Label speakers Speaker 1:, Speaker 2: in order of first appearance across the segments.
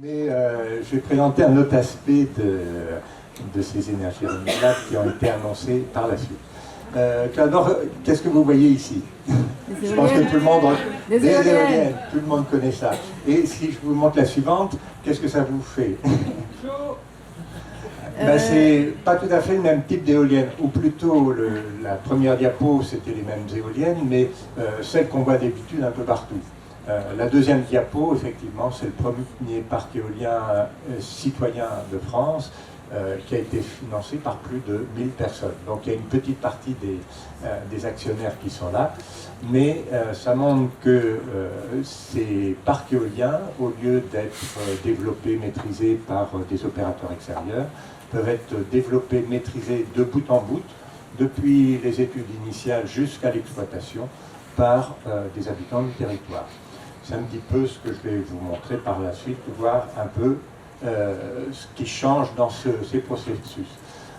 Speaker 1: Mais je vais présenter un autre aspect de ces énergies renouvelables qui ont été annoncées par la suite. D'abord, qu'est-ce que vous voyez ici? Je pense que tout le monde... Des éoliennes, tout le monde connaît ça. Et si je vous montre la suivante, qu'est-ce que ça vous fait? Ben, c'est pas tout à fait le même type d'éolienne, ou plutôt la première diapo c'était les mêmes éoliennes, mais celles qu'on voit d'habitude un peu partout. La deuxième diapo, effectivement, c'est le premier parc éolien citoyen de France qui a été financé par plus de 1000 personnes. Donc il y a une petite partie des actionnaires qui sont là, mais ça montre que ces parcs éoliens, au lieu d'être développés, maîtrisés par des opérateurs extérieurs, peuvent être développés, maîtrisés de bout en bout, depuis les études initiales jusqu'à l'exploitation, par des habitants du territoire. C'est un petit peu ce que je vais vous montrer par la suite, voir un peu ce qui change dans ces processus.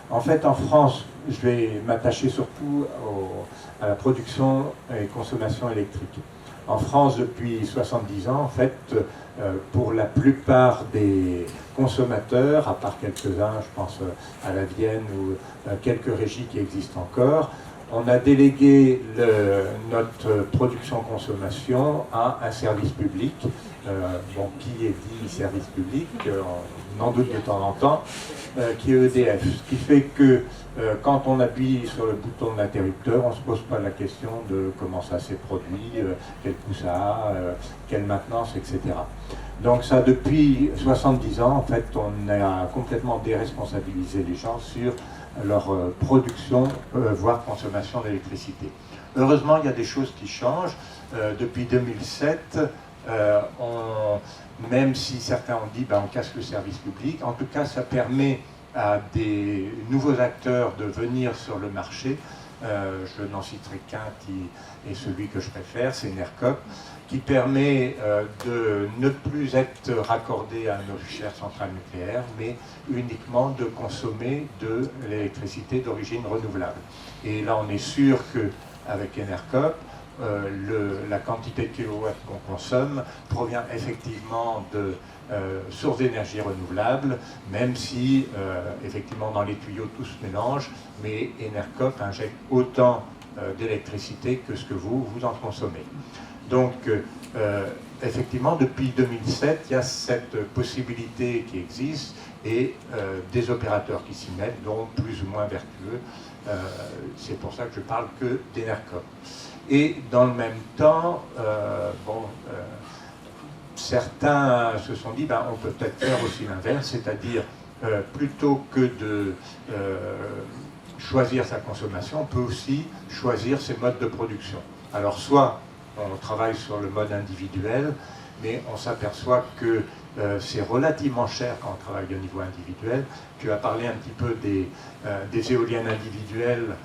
Speaker 1: En fait, en France, je vais m'attacher surtout à la production et consommation électrique. En France, depuis 70 ans, en fait, pour la plupart des consommateurs, à part quelques-uns, je pense à la Vienne ou quelques régies qui existent encore, on a délégué notre production-consommation à un service public. Bon, qui est dit service public, on en doute de temps en temps, qui est EDF. Ce qui fait que quand on appuie sur le bouton de l'interrupteur, on ne se pose pas la question de comment ça s'est produit, quel coût ça a, quelle maintenance, etc. Donc ça, depuis 70 ans, en fait, on a complètement déresponsabilisé les gens sur leur production, voire consommation d'électricité. Heureusement, il y a des choses qui changent. Depuis 2007, même si certains ont dit on casse le service public, en tout cas, ça permet à des nouveaux acteurs de venir sur le marché. Je n'en citerai qu'un qui est celui que je préfère, c'est Enercop, qui permet de ne plus être raccordé à nos chères centrales nucléaires, mais uniquement de consommer de l'électricité d'origine renouvelable. Et là, on est sûr qu'avec Enercop, la quantité de kilowatts qu'on consomme provient effectivement de sources d'énergie renouvelables, même si effectivement dans les tuyaux tout se mélange, mais Enercop injecte autant d'électricité que ce que vous en consommez. Donc effectivement depuis 2007 il y a cette possibilité qui existe et des opérateurs qui s'y mettent, donc plus ou moins vertueux. C'est pour ça que je parle que d'Enercop. Et dans le même temps, certains se sont dit, on peut peut-être faire aussi l'inverse, c'est-à-dire plutôt que de choisir sa consommation, on peut aussi choisir ses modes de production. Alors soit on travaille sur le mode individuel, mais on s'aperçoit que c'est relativement cher quand on travaille au niveau individuel. Tu as parlé un petit peu des éoliennes individuelles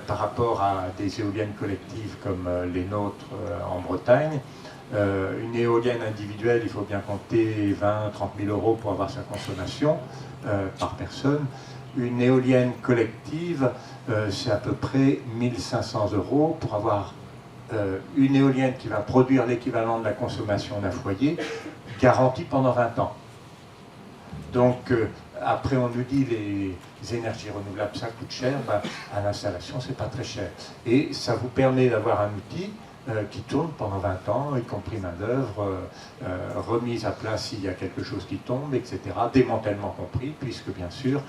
Speaker 1: par rapport à des éoliennes collectives comme les nôtres en Bretagne. Une éolienne individuelle, il faut bien compter 20-30 000 euros pour avoir sa consommation par personne. Une éolienne collective, c'est à peu près 1 500 euros pour avoir une éolienne qui va produire l'équivalent de la consommation d'un foyer, garantie pendant 20 ans. Donc, après on nous dit les énergies renouvelables ça coûte cher, à l'installation c'est pas très cher. Et ça vous permet d'avoir un outil qui tourne pendant 20 ans, y compris main-d'œuvre, remise à plat s'il y a quelque chose qui tombe, etc. Démantèlement compris, puisque bien sûr,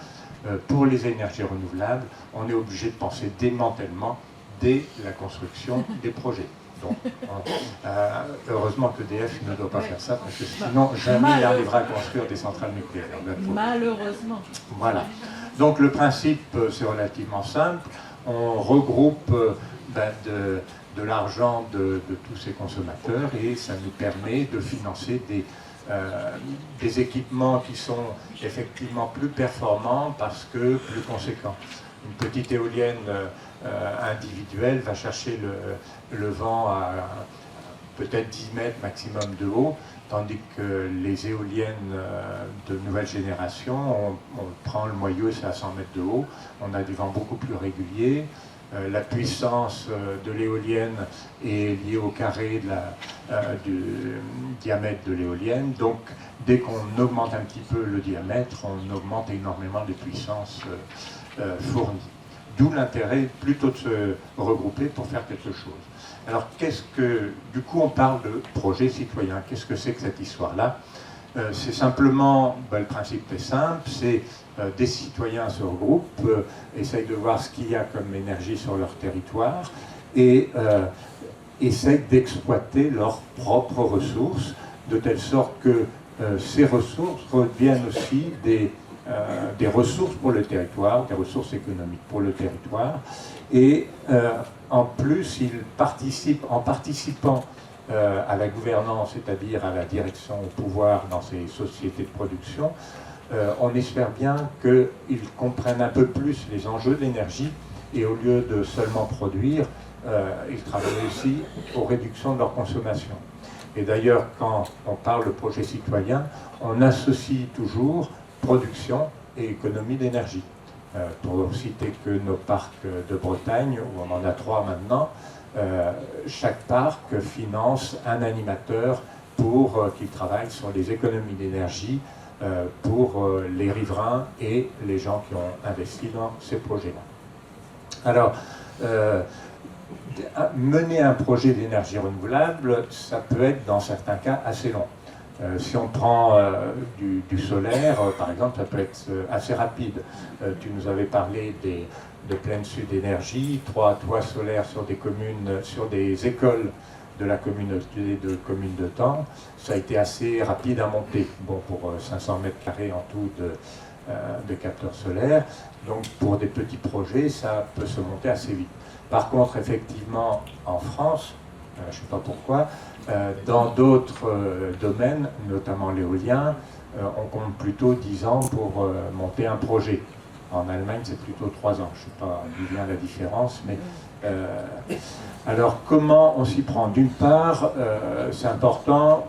Speaker 1: pour les énergies renouvelables, on est obligé de penser démantèlement dès la construction des projets. Donc, heureusement que EDF ne doit pas faire ça, parce que sinon jamais il arrivera à construire des centrales nucléaires.
Speaker 2: Malheureusement.
Speaker 1: Voilà. Donc le principe, c'est relativement simple. On regroupe de l'argent de tous ces consommateurs et ça nous permet de financer des équipements qui sont effectivement plus performants parce que plus conséquents. Une petite éolienne individuelle va chercher le vent à peut-être 10 mètres maximum de haut, tandis que les éoliennes de nouvelle génération, on prend le moyeu, c'est à 100 mètres de haut, on a des vents beaucoup plus réguliers, la puissance de l'éolienne est liée au carré du diamètre de l'éolienne. Donc, dès qu'on augmente un petit peu le diamètre, on augmente énormément les puissances fournies. D'où l'intérêt plutôt de se regrouper pour faire quelque chose. Alors, du coup, on parle de projet citoyen. Qu'est-ce que c'est que cette histoire-là? C'est simplement, le principe est simple, c'est des citoyens se regroupent, essayent de voir ce qu'il y a comme énergie sur leur territoire et essayent d'exploiter leurs propres ressources, de telle sorte que ces ressources deviennent aussi des ressources pour le territoire, des ressources économiques pour le territoire. Et en plus, ils participent, en participant à la gouvernance, c'est-à-dire à la direction au pouvoir dans ces sociétés de production, on espère bien qu'ils comprennent un peu plus les enjeux de l'énergie et au lieu de seulement produire, ils travaillent aussi aux réductions de leur consommation. Et d'ailleurs, quand on parle de projet citoyen, on associe toujours production et économie d'énergie. Pour citer que nos parcs de Bretagne, où on en a 3 maintenant, chaque parc finance un animateur pour qu'il travaille sur les économies d'énergie pour les riverains et les gens qui ont investi dans ces projets-là. Alors, mener un projet d'énergie renouvelable, ça peut être dans certains cas assez long. Si on prend du solaire, par exemple, ça peut être assez rapide. Tu nous avais parlé de Pleine Sud Énergie, 3 toits solaires sur des communes, sur des écoles de la communauté de communes de Tende. Ça a été assez rapide à monter, bon, pour 500 mètres carrés en tout de capteurs solaires. Donc pour des petits projets, ça peut se monter assez vite. Par contre, effectivement, en France, je ne sais pas pourquoi, dans d'autres domaines, notamment l'éolien, on compte plutôt 10 ans pour monter un projet. En Allemagne, c'est plutôt 3 ans. Je ne sais pas d'où vient la différence, mais... alors, comment on s'y prend? D'une part, c'est important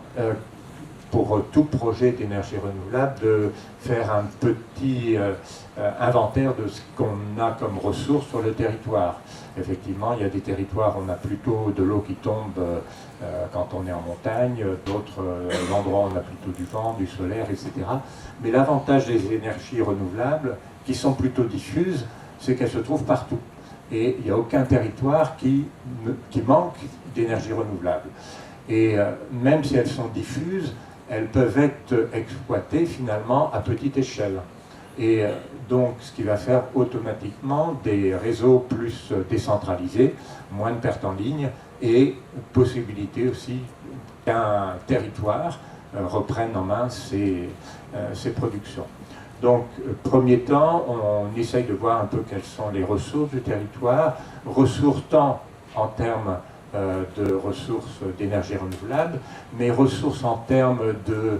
Speaker 1: pour tout projet d'énergie renouvelable de faire un petit inventaire de ce qu'on a comme ressources sur le territoire. Effectivement, il y a des territoires où on a plutôt de l'eau qui tombe quand on est en montagne, d'autres endroits où on a plutôt du vent, du solaire, etc. Mais l'avantage des énergies renouvelables, qui sont plutôt diffuses, c'est qu'elles se trouvent partout. Et il n'y a aucun territoire qui manque d'énergie renouvelable. Et même si elles sont diffuses, elles peuvent être exploitées finalement à petite échelle. Et donc, ce qui va faire automatiquement des réseaux plus décentralisés, moins de pertes en ligne, et possibilité aussi qu'un territoire reprenne en main ses productions. Donc, premier temps, on essaye de voir un peu quelles sont les ressources du territoire, ressources tant en termes de ressources d'énergie renouvelable, mais ressources en termes de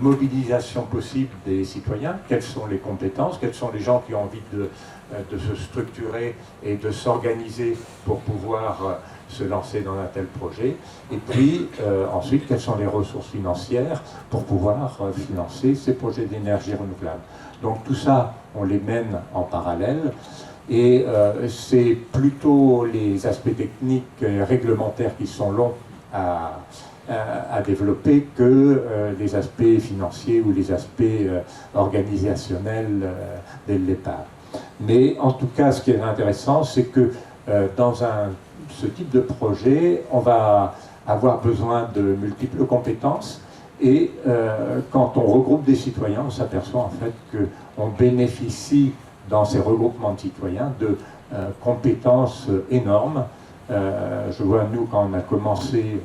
Speaker 1: mobilisation possible des citoyens, quelles sont les compétences, quels sont les gens qui ont envie de se structurer et de s'organiser pour pouvoir se lancer dans un tel projet, et puis ensuite quelles sont les ressources financières pour pouvoir financer ces projets d'énergie renouvelable. Donc tout ça, on les mène en parallèle, et c'est plutôt les aspects techniques et réglementaires qui sont longs à développer que les aspects financiers ou les aspects organisationnels dès le départ. Mais en tout cas, ce qui est intéressant, c'est que dans ce type de projet, on va avoir besoin de multiples compétences et quand on regroupe des citoyens, on s'aperçoit en fait qu'on bénéficie dans ces regroupements de citoyens de compétences énormes. Je vois, nous, quand on a commencé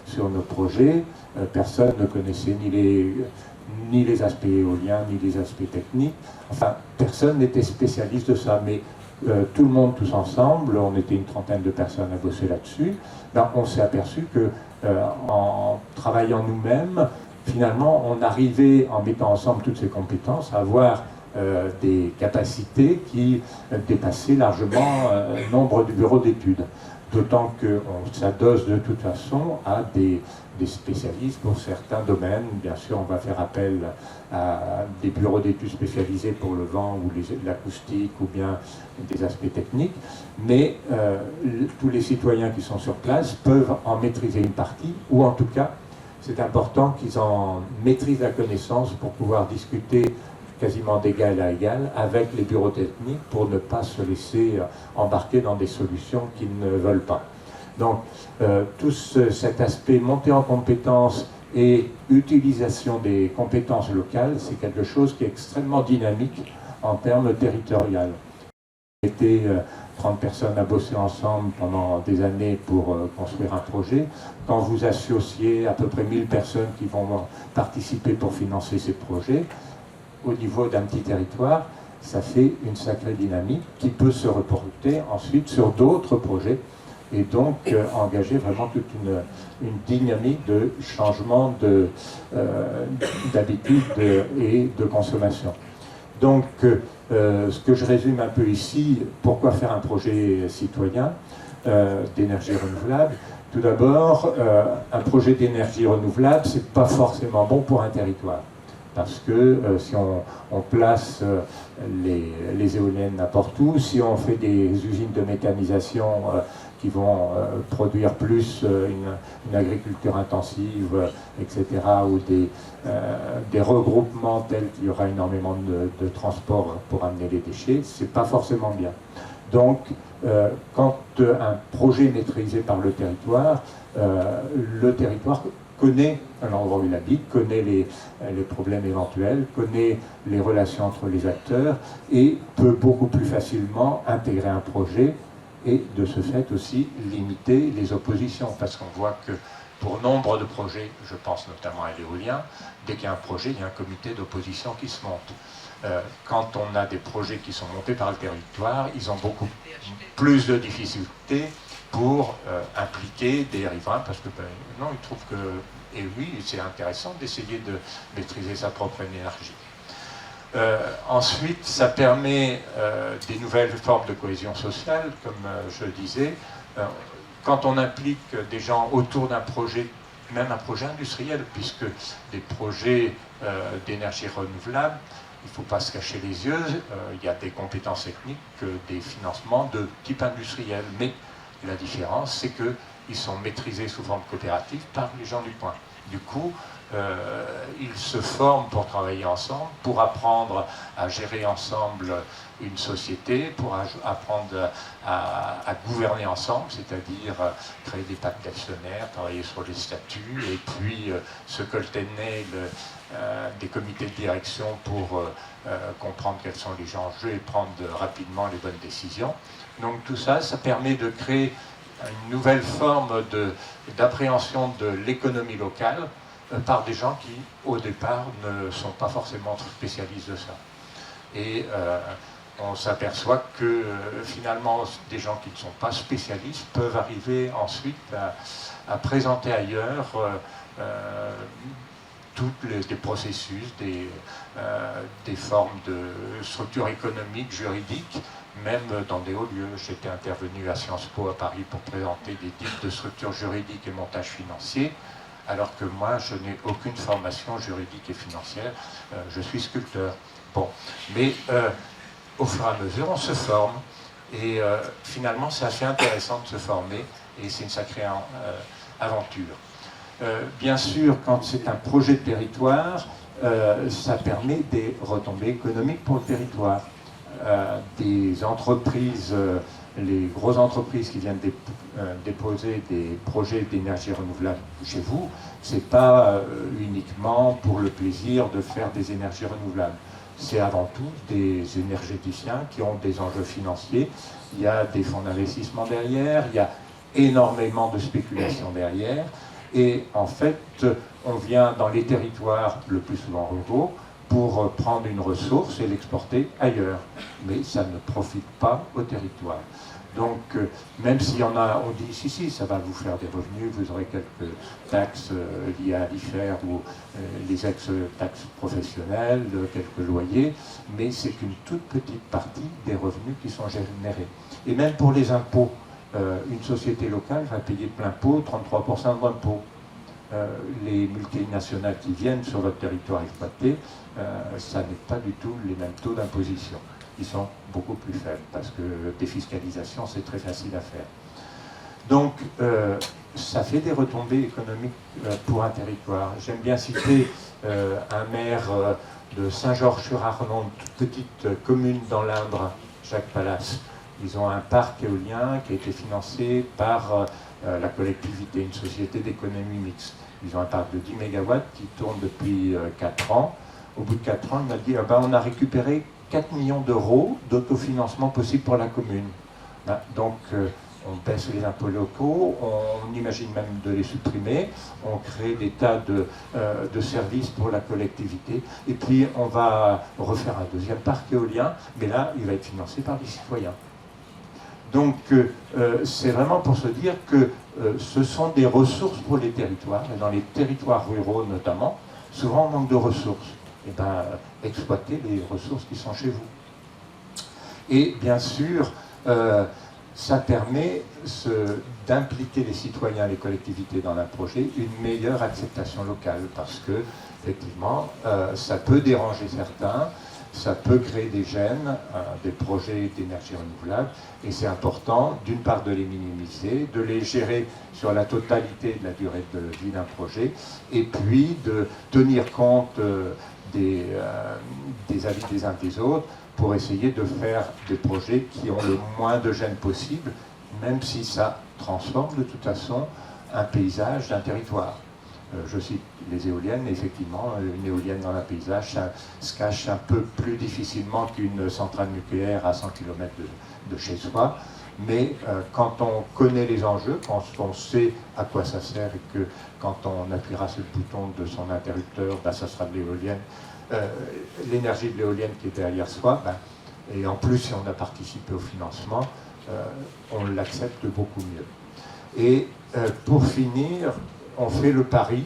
Speaker 1: sur nos projets, personne ne connaissait ni les aspects éoliens, ni les aspects techniques. Enfin, personne n'était spécialiste de ça, mais tout le monde, tous ensemble, on était une trentaine de personnes à bosser là-dessus, ben, on s'est aperçu que en travaillant nous-mêmes, finalement, on arrivait, en mettant ensemble toutes ces compétences, à avoir des capacités qui dépassaient largement nombre de bureaux d'études. d'autant qu'on s'adosse de toute façon à des spécialistes pour certains domaines. Bien sûr, on va faire appel à des bureaux d'études spécialisés pour le vent ou l'acoustique ou bien des aspects techniques, mais tous les citoyens qui sont sur place peuvent en maîtriser une partie, ou en tout cas, c'est important qu'ils en maîtrisent la connaissance pour pouvoir discuter quasiment d'égal à égal avec les bureaux techniques pour ne pas se laisser embarquer dans des solutions qu'ils ne veulent pas. Donc, tout cet aspect montée en compétences et utilisation des compétences locales, c'est quelque chose qui est extrêmement dynamique en termes territoriaux. On était 30 personnes à bosser ensemble pendant des années pour construire un projet. Quand vous associez à peu près 1000 personnes qui vont participer pour financer ces projets, au niveau d'un petit territoire, ça fait une sacrée dynamique qui peut se reporter ensuite sur d'autres projets et donc engager vraiment toute une dynamique de changement d'habitude et de consommation. Donc, ce que je résume un peu ici, pourquoi faire un projet citoyen d'énergie renouvelable? Tout d'abord, un projet d'énergie renouvelable, c'est pas forcément bon pour un territoire. Parce que si on place les éoliennes n'importe où, si on fait des usines de mécanisation qui vont produire plus une agriculture intensive, etc., ou des regroupements tels qu'il y aura énormément de transport pour amener les déchets, c'est pas forcément bien. Donc, quand un projet est maîtrisé par le territoire connaît l'endroit où il habite, connaît les problèmes éventuels, connaît les relations entre les acteurs et peut beaucoup plus facilement intégrer un projet et de ce fait aussi limiter les oppositions. Parce qu'on voit que pour nombre de projets, je pense notamment à l'éolien, dès qu'il y a un projet, il y a un comité d'opposition qui se monte. Quand on a des projets qui sont montés par le territoire, ils ont beaucoup plus de difficultés pour impliquer des riverains, parce que non, ils trouvent que, et oui, c'est intéressant d'essayer de maîtriser sa propre énergie. Ensuite, ça permet des nouvelles formes de cohésion sociale, comme je le disais. Quand on implique des gens autour d'un projet, même un projet industriel, puisque des projets d'énergie renouvelable, il ne faut pas se cacher les yeux, il y a des compétences techniques, des financements de type industriel, mais la différence, c'est qu'ils sont maîtrisés sous forme coopérative par les gens du coin. Du coup, ils se forment pour travailler ensemble, pour apprendre à gérer ensemble une société, pour apprendre à gouverner ensemble, c'est-à-dire créer des pactes d'actionnaires, travailler sur les statuts, et puis se coltainer des comités de direction pour comprendre quels sont les enjeux et prendre rapidement les bonnes décisions. Donc tout ça, ça permet de créer une nouvelle forme d'appréhension de l'économie locale par des gens qui, au départ, ne sont pas forcément spécialistes de ça. Et on s'aperçoit que finalement, des gens qui ne sont pas spécialistes peuvent arriver ensuite à présenter ailleurs tous les processus, des formes de structures économiques, juridiques, même dans des hauts lieux. J'étais intervenu à Sciences Po à Paris pour présenter des types de structures juridiques et montage financier, alors que moi, je n'ai aucune formation juridique et financière. Je suis sculpteur. Bon, mais au fur et à mesure, on se forme. Et finalement, c'est assez intéressant de se former, et c'est une sacrée aventure. Bien sûr, quand c'est un projet de territoire, ça permet des retombées économiques pour le territoire. Des entreprises, les grosses entreprises qui viennent déposer des projets d'énergie renouvelable chez vous, c'est pas uniquement pour le plaisir de faire des énergies renouvelables. C'est avant tout des énergéticiens qui ont des enjeux financiers. Il y a des fonds d'investissement derrière, il y a énormément de spéculation derrière. Et en fait, on vient dans les territoires le plus souvent ruraux pour prendre une ressource et l'exporter ailleurs. Mais ça ne profite pas au territoire. Donc, même s'il y en a, on dit, si, ça va vous faire des revenus, vous aurez quelques taxes liées à l'IFER ou les ex-taxes professionnelles, quelques loyers, mais c'est qu'une toute petite partie des revenus qui sont générés. Et même pour les impôts, une société locale va payer de plein pot 33% d'impôts. Les multinationales qui viennent sur votre territoire exploité, ça n'est pas du tout les mêmes taux d'imposition. Ils sont beaucoup plus faibles parce que défiscalisation, c'est très facile à faire. Donc, ça fait des retombées économiques pour un territoire. J'aime bien citer un maire de Saint-Georges-sur-Arnon, une toute petite commune dans l'Indre, Jacques Palace. Ils ont un parc éolien qui a été financé par la collectivité, une société d'économie mixte. Ils ont un parc de 10 MW qui tourne depuis 4 ans. Au bout de 4 ans, il m'a dit on a récupéré 4 millions d'euros d'autofinancement possible pour la commune. Donc, on baisse les impôts locaux, on imagine même de les supprimer, on crée des tas de services pour la collectivité, et puis on va refaire un deuxième parc éolien, mais là, il va être financé par les citoyens. Donc, c'est vraiment pour se dire que ce sont des ressources pour les territoires, et dans les territoires ruraux notamment, souvent on manque de ressources. Et bien, exploitez les ressources qui sont chez vous. Et bien sûr, ça permet d'impliquer les citoyens et les collectivités dans un projet, une meilleure acceptation locale, parce que, effectivement, ça peut déranger certains, ça peut créer des gènes, des projets d'énergie renouvelable, et c'est important, d'une part, de les minimiser, de les gérer sur la totalité de la durée de vie d'un projet, et puis de tenir compte des avis des uns des autres, pour essayer de faire des projets qui ont le moins de gêne possible, même si ça transforme de toute façon un paysage d'un territoire. Je cite les éoliennes, effectivement, une éolienne dans un paysage, ça se cache un peu plus difficilement qu'une centrale nucléaire à 100 km de chez soi, mais quand on connaît les enjeux, quand on sait à quoi ça sert et que quand on appuiera sur le bouton de son interrupteur, ça sera de l'éolienne, l'énergie de l'éolienne qui est derrière soi, et en plus si on a participé au financement, on l'accepte beaucoup mieux. Et pour finir, on fait le pari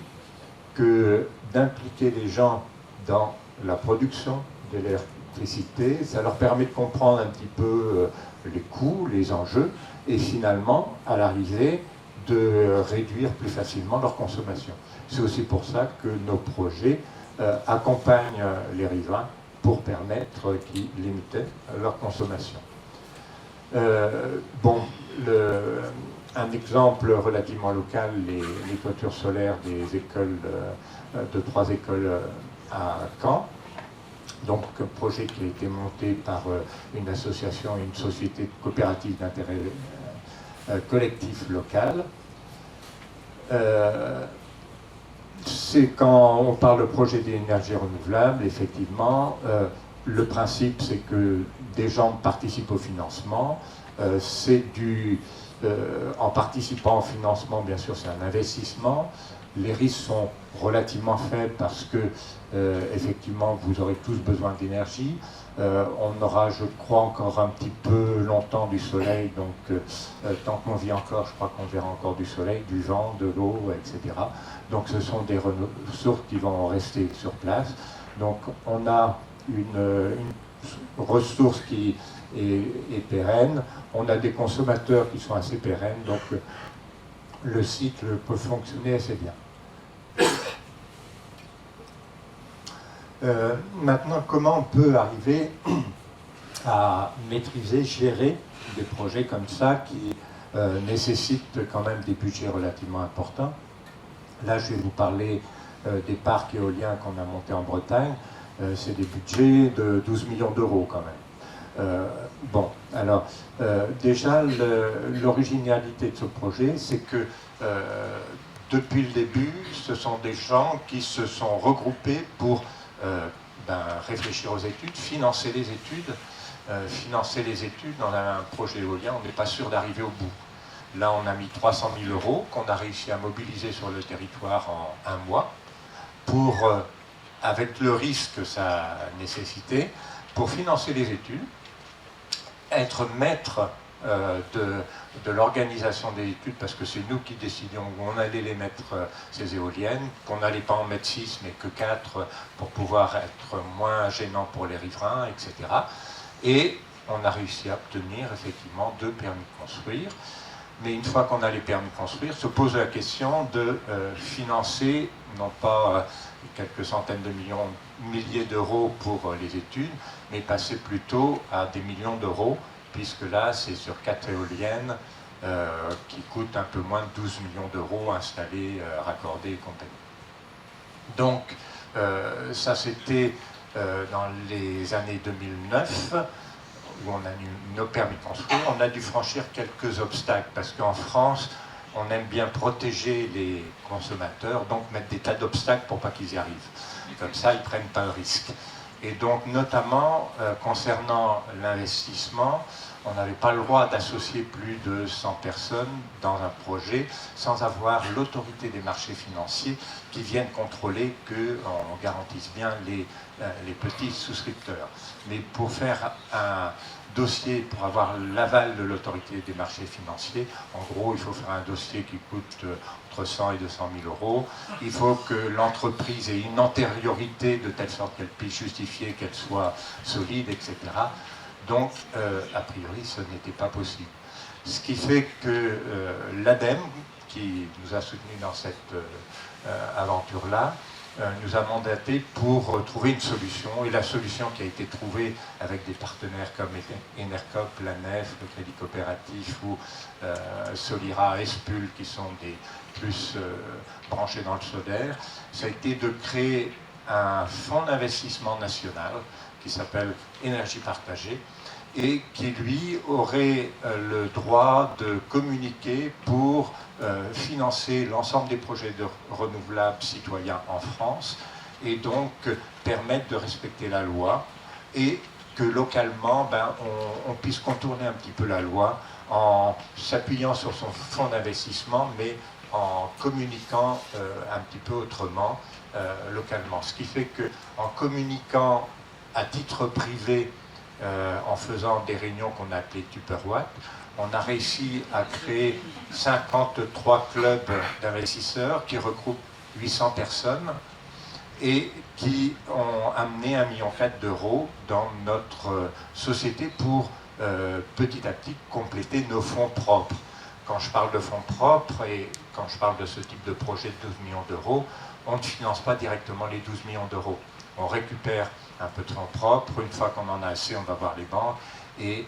Speaker 1: que d'impliquer les gens dans la production de l'électricité, ça leur permet de comprendre un petit peu les coûts, les enjeux, et finalement, à l'arrivée, de réduire plus facilement leur consommation. C'est aussi pour ça que nos projets accompagnent les riverains pour permettre qu'ils limitent leur consommation. Un exemple relativement local, les toitures solaires des écoles, de 3 écoles à Caen. Donc un projet qui a été monté par une association, une société coopérative d'intérêt collectif local. C'est quand on parle de projet d'énergie renouvelable, effectivement, le principe c'est que des gens participent au financement, en participant au financement, bien sûr, c'est un investissement. Les risques sont relativement faibles parce que, effectivement, vous aurez tous besoin d'énergie. On aura, je crois, encore un petit peu longtemps du soleil, donc tant qu'on vit encore, je crois qu'on verra encore du soleil, du vent, de l'eau, etc. Donc ce sont des ressources qui vont rester sur place. Donc on a une ressource qui est pérenne, on a des consommateurs qui sont assez pérennes, donc le cycle peut fonctionner assez bien. Maintenant, comment on peut arriver à maîtriser, gérer des projets comme ça qui nécessitent quand même des budgets relativement importants? Là, je vais vous parler des parcs éoliens qu'on a montés en Bretagne. C'est des budgets de 12 millions d'euros quand même. Déjà, l'originalité de ce projet, c'est que depuis le début, ce sont des gens qui se sont regroupés pour réfléchir aux études, financer les études. Financer les études dans un projet éolien, on n'est pas sûr d'arriver au bout. Là, on a mis 300 000 euros qu'on a réussi à mobiliser sur le territoire en 1 mois pour, avec le risque que ça a nécessité, pour financer les études, être maître de l'organisation des études, parce que c'est nous qui décidions où on allait les mettre, ces éoliennes, qu'on n'allait pas en mettre 6 mais que 4 pour pouvoir être moins gênant pour les riverains, etc. Et on a réussi à obtenir effectivement 2 permis de construire. Mais une fois qu'on a les permis de construire, se pose la question de financer, non pas quelques centaines de milliers d'euros pour les études, mais passer plutôt à des millions d'euros, puisque là, c'est sur 4 éoliennes qui coûtent un peu moins de 12 millions d'euros installées, raccordées et compagnie. Donc, ça c'était dans les années 2009, où on a eu nos permis de construire. On a dû franchir quelques obstacles, parce qu'en France, on aime bien protéger les consommateurs, donc mettre des tas d'obstacles pour pas qu'ils y arrivent. Comme ça, ils ne prennent pas le risque. Et donc, notamment, concernant l'investissement, on n'avait pas le droit d'associer plus de 100 personnes dans un projet sans avoir l'autorité des marchés financiers qui viennent contrôler qu'on garantisse bien les petits souscripteurs. Mais pour faire un dossier, pour avoir l'aval de l'autorité des marchés financiers, en gros, il faut faire un dossier qui coûte entre 100 et 200 000 euros. Il faut que l'entreprise ait une antériorité de telle sorte qu'elle puisse justifier qu'elle soit solide, etc. Donc, a priori, ce n'était pas possible. Ce qui fait que l'ADEME, qui nous a soutenus dans cette aventure-là, nous a mandaté pour trouver une solution. Et la solution qui a été trouvée avec des partenaires comme Enercop, la Nef, le Crédit Coopératif ou Solira, Espul, qui sont des plus branchés dans le solaire, ça a été de créer un fonds d'investissement national qui s'appelle Énergie partagée, et qui, lui, aurait le droit de communiquer pour financer l'ensemble des projets de renouvelables citoyens en France, et donc permettre de respecter la loi, et que localement, on puisse contourner un petit peu la loi en s'appuyant sur son fonds d'investissement, mais en communiquant un petit peu autrement localement. Ce qui fait qu'en communiquant à titre privé, en faisant des réunions qu'on a appelées Tupperwatt, on a réussi à créer 53 clubs d'investisseurs qui regroupent 800 personnes et qui ont amené 1,4 million d'euros dans notre société pour petit à petit compléter nos fonds propres. Quand je parle de fonds propres et quand je parle de ce type de projet de 12 millions d'euros, on ne finance pas directement les 12 millions d'euros. On récupère un peu de fonds propres, une fois qu'on en a assez, on va voir les banques, et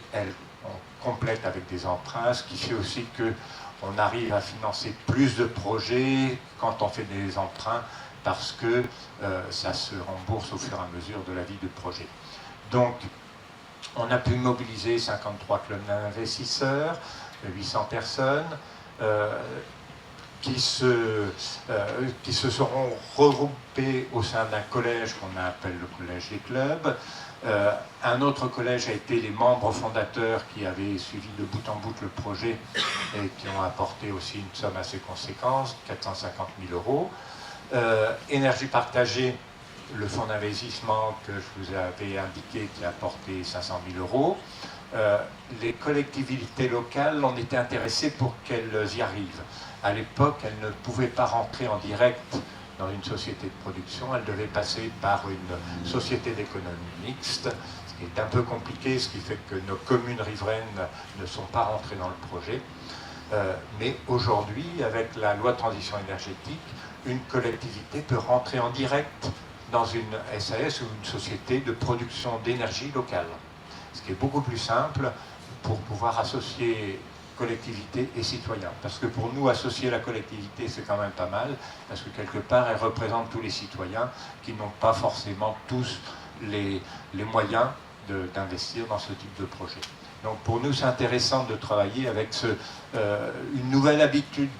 Speaker 1: on complète avec des emprunts, ce qui fait aussi qu'on arrive à financer plus de projets quand on fait des emprunts, parce que ça se rembourse au fur et à mesure de la vie du projet. Donc, on a pu mobiliser 53 clubs d'investisseurs, 800 personnes, qui se seront regroupés au sein d'un collège qu'on appelle le collège des clubs. Un autre collège a été les membres fondateurs qui avaient suivi de bout en bout le projet et qui ont apporté aussi une somme assez conséquente, 450 000 euros. Énergie partagée, le fonds d'investissement que je vous avais indiqué qui a apporté 500 000 euros. Les collectivités locales ont été intéressées pour qu'elles y arrivent. À l'époque, elles ne pouvaient pas rentrer en direct dans une société de production, elles devaient passer par une société d'économie mixte, ce qui est un peu compliqué, ce qui fait que nos communes riveraines ne sont pas rentrées dans le projet. Mais aujourd'hui, avec la loi de transition énergétique, une collectivité peut rentrer en direct dans une SAS ou une société de production d'énergie locale, ce qui est beaucoup plus simple pour pouvoir associer collectivité et citoyens. Parce que pour nous, associer la collectivité, c'est quand même pas mal, parce que quelque part, elle représente tous les citoyens qui n'ont pas forcément tous les moyens d'investir dans ce type de projet. Donc pour nous, c'est intéressant de travailler avec une nouvelle habitude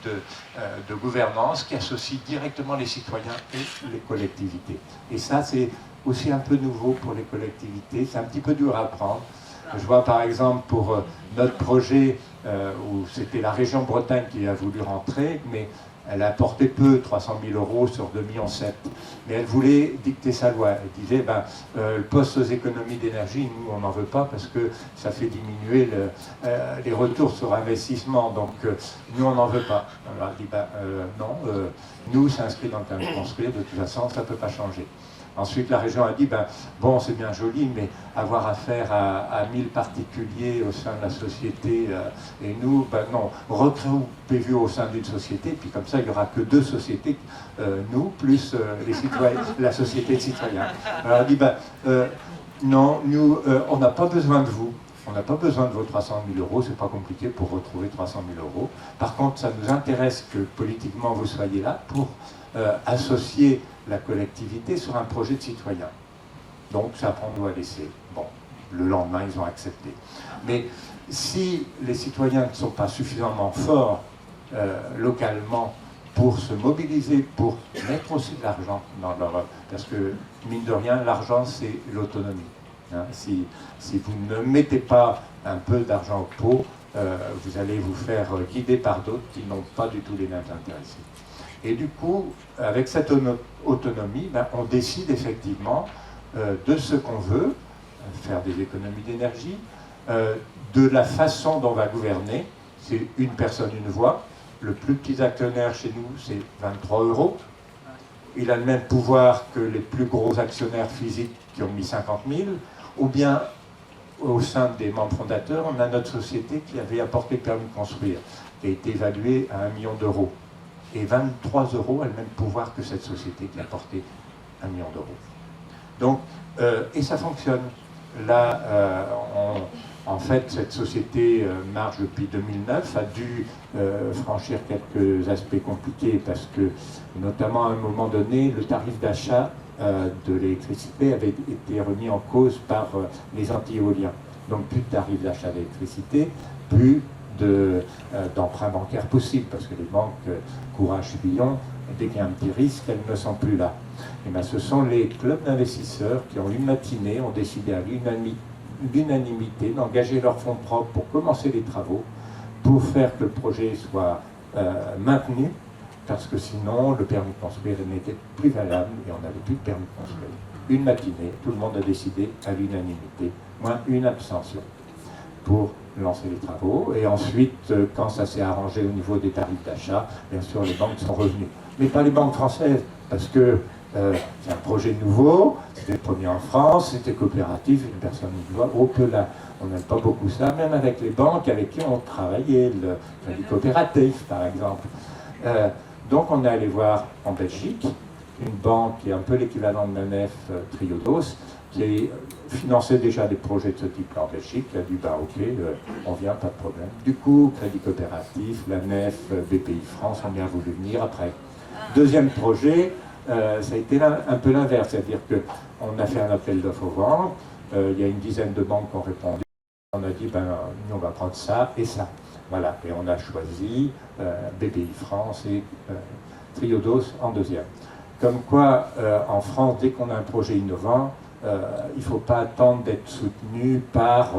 Speaker 1: de gouvernance qui associe directement les citoyens et les collectivités. Et ça, c'est aussi un peu nouveau pour les collectivités, c'est un petit peu dur à apprendre. Je vois par exemple pour notre projet où c'était la région Bretagne qui a voulu rentrer, mais elle a apporté peu, 300 000 euros sur 2,7 millions. Mais elle voulait dicter sa loi. Elle disait, le poste aux économies d'énergie, nous, on n'en veut pas parce que ça fait diminuer les retours sur investissement. Donc, nous, on n'en veut pas. Alors, elle dit, non, nous, c'est inscrit dans le permis de construire, de toute façon, ça ne peut pas changer. Ensuite, la région a dit, ben, bon, c'est bien joli, mais avoir affaire à 1000 particuliers au sein de la société, et nous, ben non, regroupez-vous au sein d'une société, puis comme ça, il n'y aura que 2 sociétés, nous, plus les citoyens, la société de citoyens. Alors, elle dit, ben, non, nous, on n'a pas besoin de vous. On n'a pas besoin de vos 300 000 euros, c'est pas compliqué pour retrouver 300 000 euros. Par contre, ça nous intéresse que politiquement vous soyez là pour associer la collectivité sur un projet de citoyen. Donc ça prend à laisser. Bon, le lendemain, ils ont accepté. Mais si les citoyens ne sont pas suffisamment forts localement pour se mobiliser, pour mettre aussi de l'argent dans leur... Parce que, mine de rien, l'argent, c'est l'autonomie. Hein, si vous ne mettez pas un peu d'argent au pot, vous allez vous faire guider par d'autres qui n'ont pas du tout les mêmes intérêts. Et du coup, avec cette autonomie, ben, on décide effectivement de ce qu'on veut, faire des économies d'énergie, de la façon dont on va gouverner. C'est une personne, une voix. Le plus petit actionnaire chez nous, c'est 23 euros. Il a le même pouvoir que les plus gros actionnaires physiques qui ont mis 50 000. Ou bien, au sein des membres fondateurs, on a notre société qui avait apporté le permis de construire, qui a été évalué à 1 million d'euros. Et 23 euros a le même pouvoir que cette société qui a apporté 1 million d'euros. Donc, et ça fonctionne. Là, en fait, cette société marche depuis 2009, a dû franchir quelques aspects compliqués parce que, notamment à un moment donné, le tarif d'achat de l'électricité avait été remis en cause par les anti-éoliens. Donc plus de tarif d'achat d'électricité, plus d'emprunts bancaires possibles, parce que les banques, courage Fillon, dès qu'il y a un petit risque, elles ne sont plus là. Et bien, ce sont les clubs d'investisseurs qui, en une matinée, ont décidé à l'unanimité d'engager leurs fonds propres pour commencer les travaux, pour faire que le projet soit maintenu, parce que sinon, le permis de construire n'était plus valable et on n'avait plus de permis de construire. Une matinée, tout le monde a décidé à l'unanimité, moins une abstention, pour lancer les travaux. Et ensuite, quand ça s'est arrangé au niveau des tarifs d'achat, bien sûr, les banques sont revenues. Mais pas les banques françaises, parce que c'est un projet nouveau, c'était le premier en France, c'était coopératif, une personne nous voit, oh que là, on n'aime pas beaucoup ça, même avec les banques avec qui on travaillait, le crédit coopératif par exemple. Donc on est allé voir en Belgique une banque qui est un peu l'équivalent de la nef Triodos, qui finançait déjà des projets de ce type-là en Belgique, qui a dit bah ok, on vient, pas de problème. Du coup, crédit coopératif, la nef, BPI France ont bien voulu venir après. Deuxième projet, ça a été un peu l'inverse, c'est-à-dire qu'on a fait un appel d'offres aux ventes, il y a une dizaine de banques qui ont répondu, on a dit ben nous on va prendre ça et ça. Voilà, et on a choisi BPI France et Triodos en deuxième. Comme quoi, en France, dès qu'on a un projet innovant, il ne faut pas attendre d'être soutenu par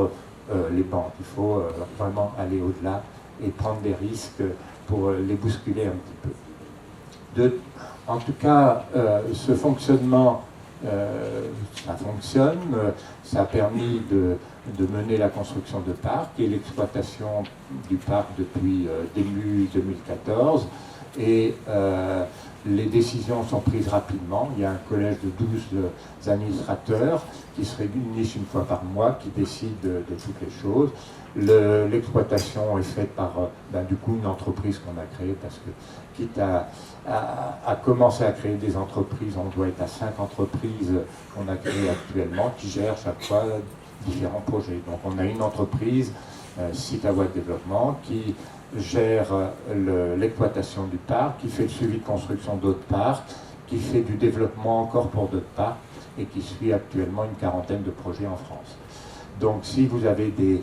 Speaker 1: les banques. Il faut vraiment aller au-delà et prendre des risques pour les bousculer un petit peu. En tout cas, ce fonctionnement, ça fonctionne. Ça a permis de mener la construction de parcs et l'exploitation du parc depuis début 2014. Et les décisions sont prises rapidement. Il y a un collège de 12 administrateurs qui se réunissent une fois par mois, qui décident de toutes les choses. L'exploitation est faite par du coup une entreprise qu'on a créée, parce que quitte à commencer à créer des entreprises, on doit être à 5 entreprises qu'on a créées actuellement qui gèrent chaque fois différents projets. Donc on a une entreprise, Site à voie de développement, qui gère l'exploitation du parc, qui fait le suivi de construction d'autres parcs, qui fait du développement encore pour d'autres parcs et qui suit actuellement une quarantaine de projets en France. Donc si vous avez des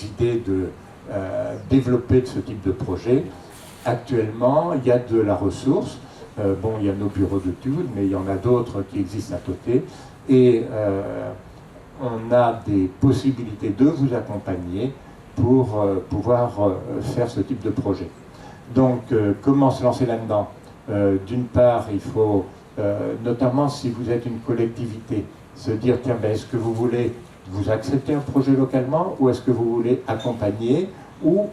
Speaker 1: idées de développer de ce type de projet, actuellement il y a de la ressource. Bon, il y a nos bureaux de Tulle, mais il y en a d'autres qui existent à côté. Et on a des possibilités de vous accompagner pour pouvoir faire ce type de projet. Donc, comment se lancer là-dedans? D'une part, il faut, notamment si vous êtes une collectivité, se dire, tiens, ben, est-ce que vous voulez vous accepter un projet localement, ou est-ce que vous voulez accompagner ou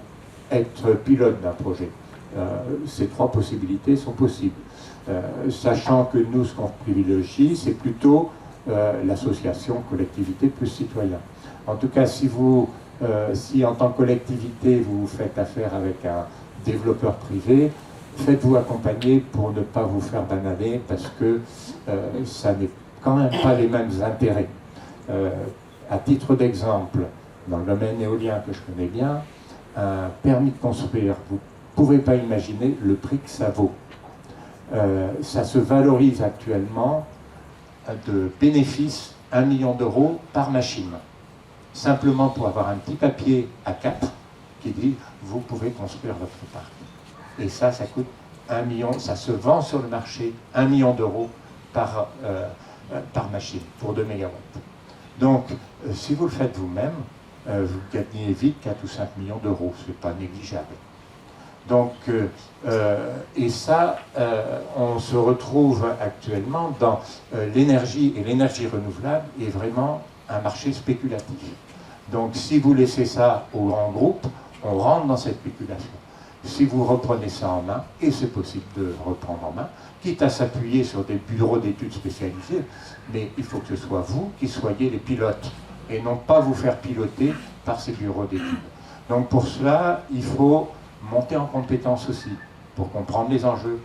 Speaker 1: être pilote d'un projet? Ces trois possibilités sont possibles. sachant que nous, ce qu'on privilégie, c'est plutôt l'association collectivité plus citoyen. En tout cas, si en tant que collectivité, vous faites affaire avec un développeur privé, faites-vous accompagner pour ne pas vous faire bananer, parce que ça n'est quand même pas les mêmes intérêts. À titre d'exemple, dans le domaine éolien que je connais bien, un permis de construire, vous ne pouvez pas imaginer le prix que ça vaut. Ça se valorise actuellement de bénéfices 1 million d'euros par machine. Simplement pour avoir un petit papier A4 qui dit vous pouvez construire votre parc. Et ça coûte 1 million, ça se vend sur le marché 1 million d'euros par machine pour 2 mégawatts. Donc, si vous le faites vous-même, vous gagnez vite 4 ou 5 millions d'euros, ce n'est pas négligeable. Donc, et ça, on se retrouve actuellement dans l'énergie, et l'énergie renouvelable est vraiment un marché spéculatif. Donc, si vous laissez ça aux grands groupes, on rentre dans cette spéculation. Si vous reprenez ça en main, et c'est possible de reprendre en main, quitte à s'appuyer sur des bureaux d'études spécialisés, mais il faut que ce soit vous qui soyez les pilotes, et non pas vous faire piloter par ces bureaux d'études. Donc pour cela, il faut monter en compétence aussi, pour comprendre les enjeux,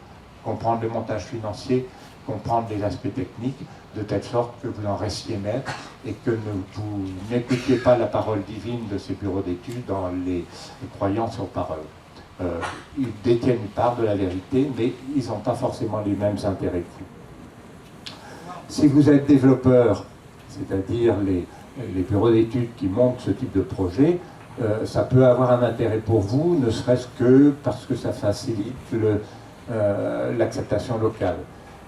Speaker 1: comprendre le montage financier, comprendre les aspects techniques, de telle sorte que vous en restiez maître et que vous n'écoutiez pas la parole divine de ces bureaux d'études dans les croyances sur parole. Ils détiennent une part de la vérité, mais ils n'ont pas forcément les mêmes intérêts que vous. Si vous êtes développeur, c'est-à-dire les bureaux d'études qui montent ce type de projet, ça peut avoir un intérêt pour vous, ne serait-ce que parce que ça facilite l'acceptation locale.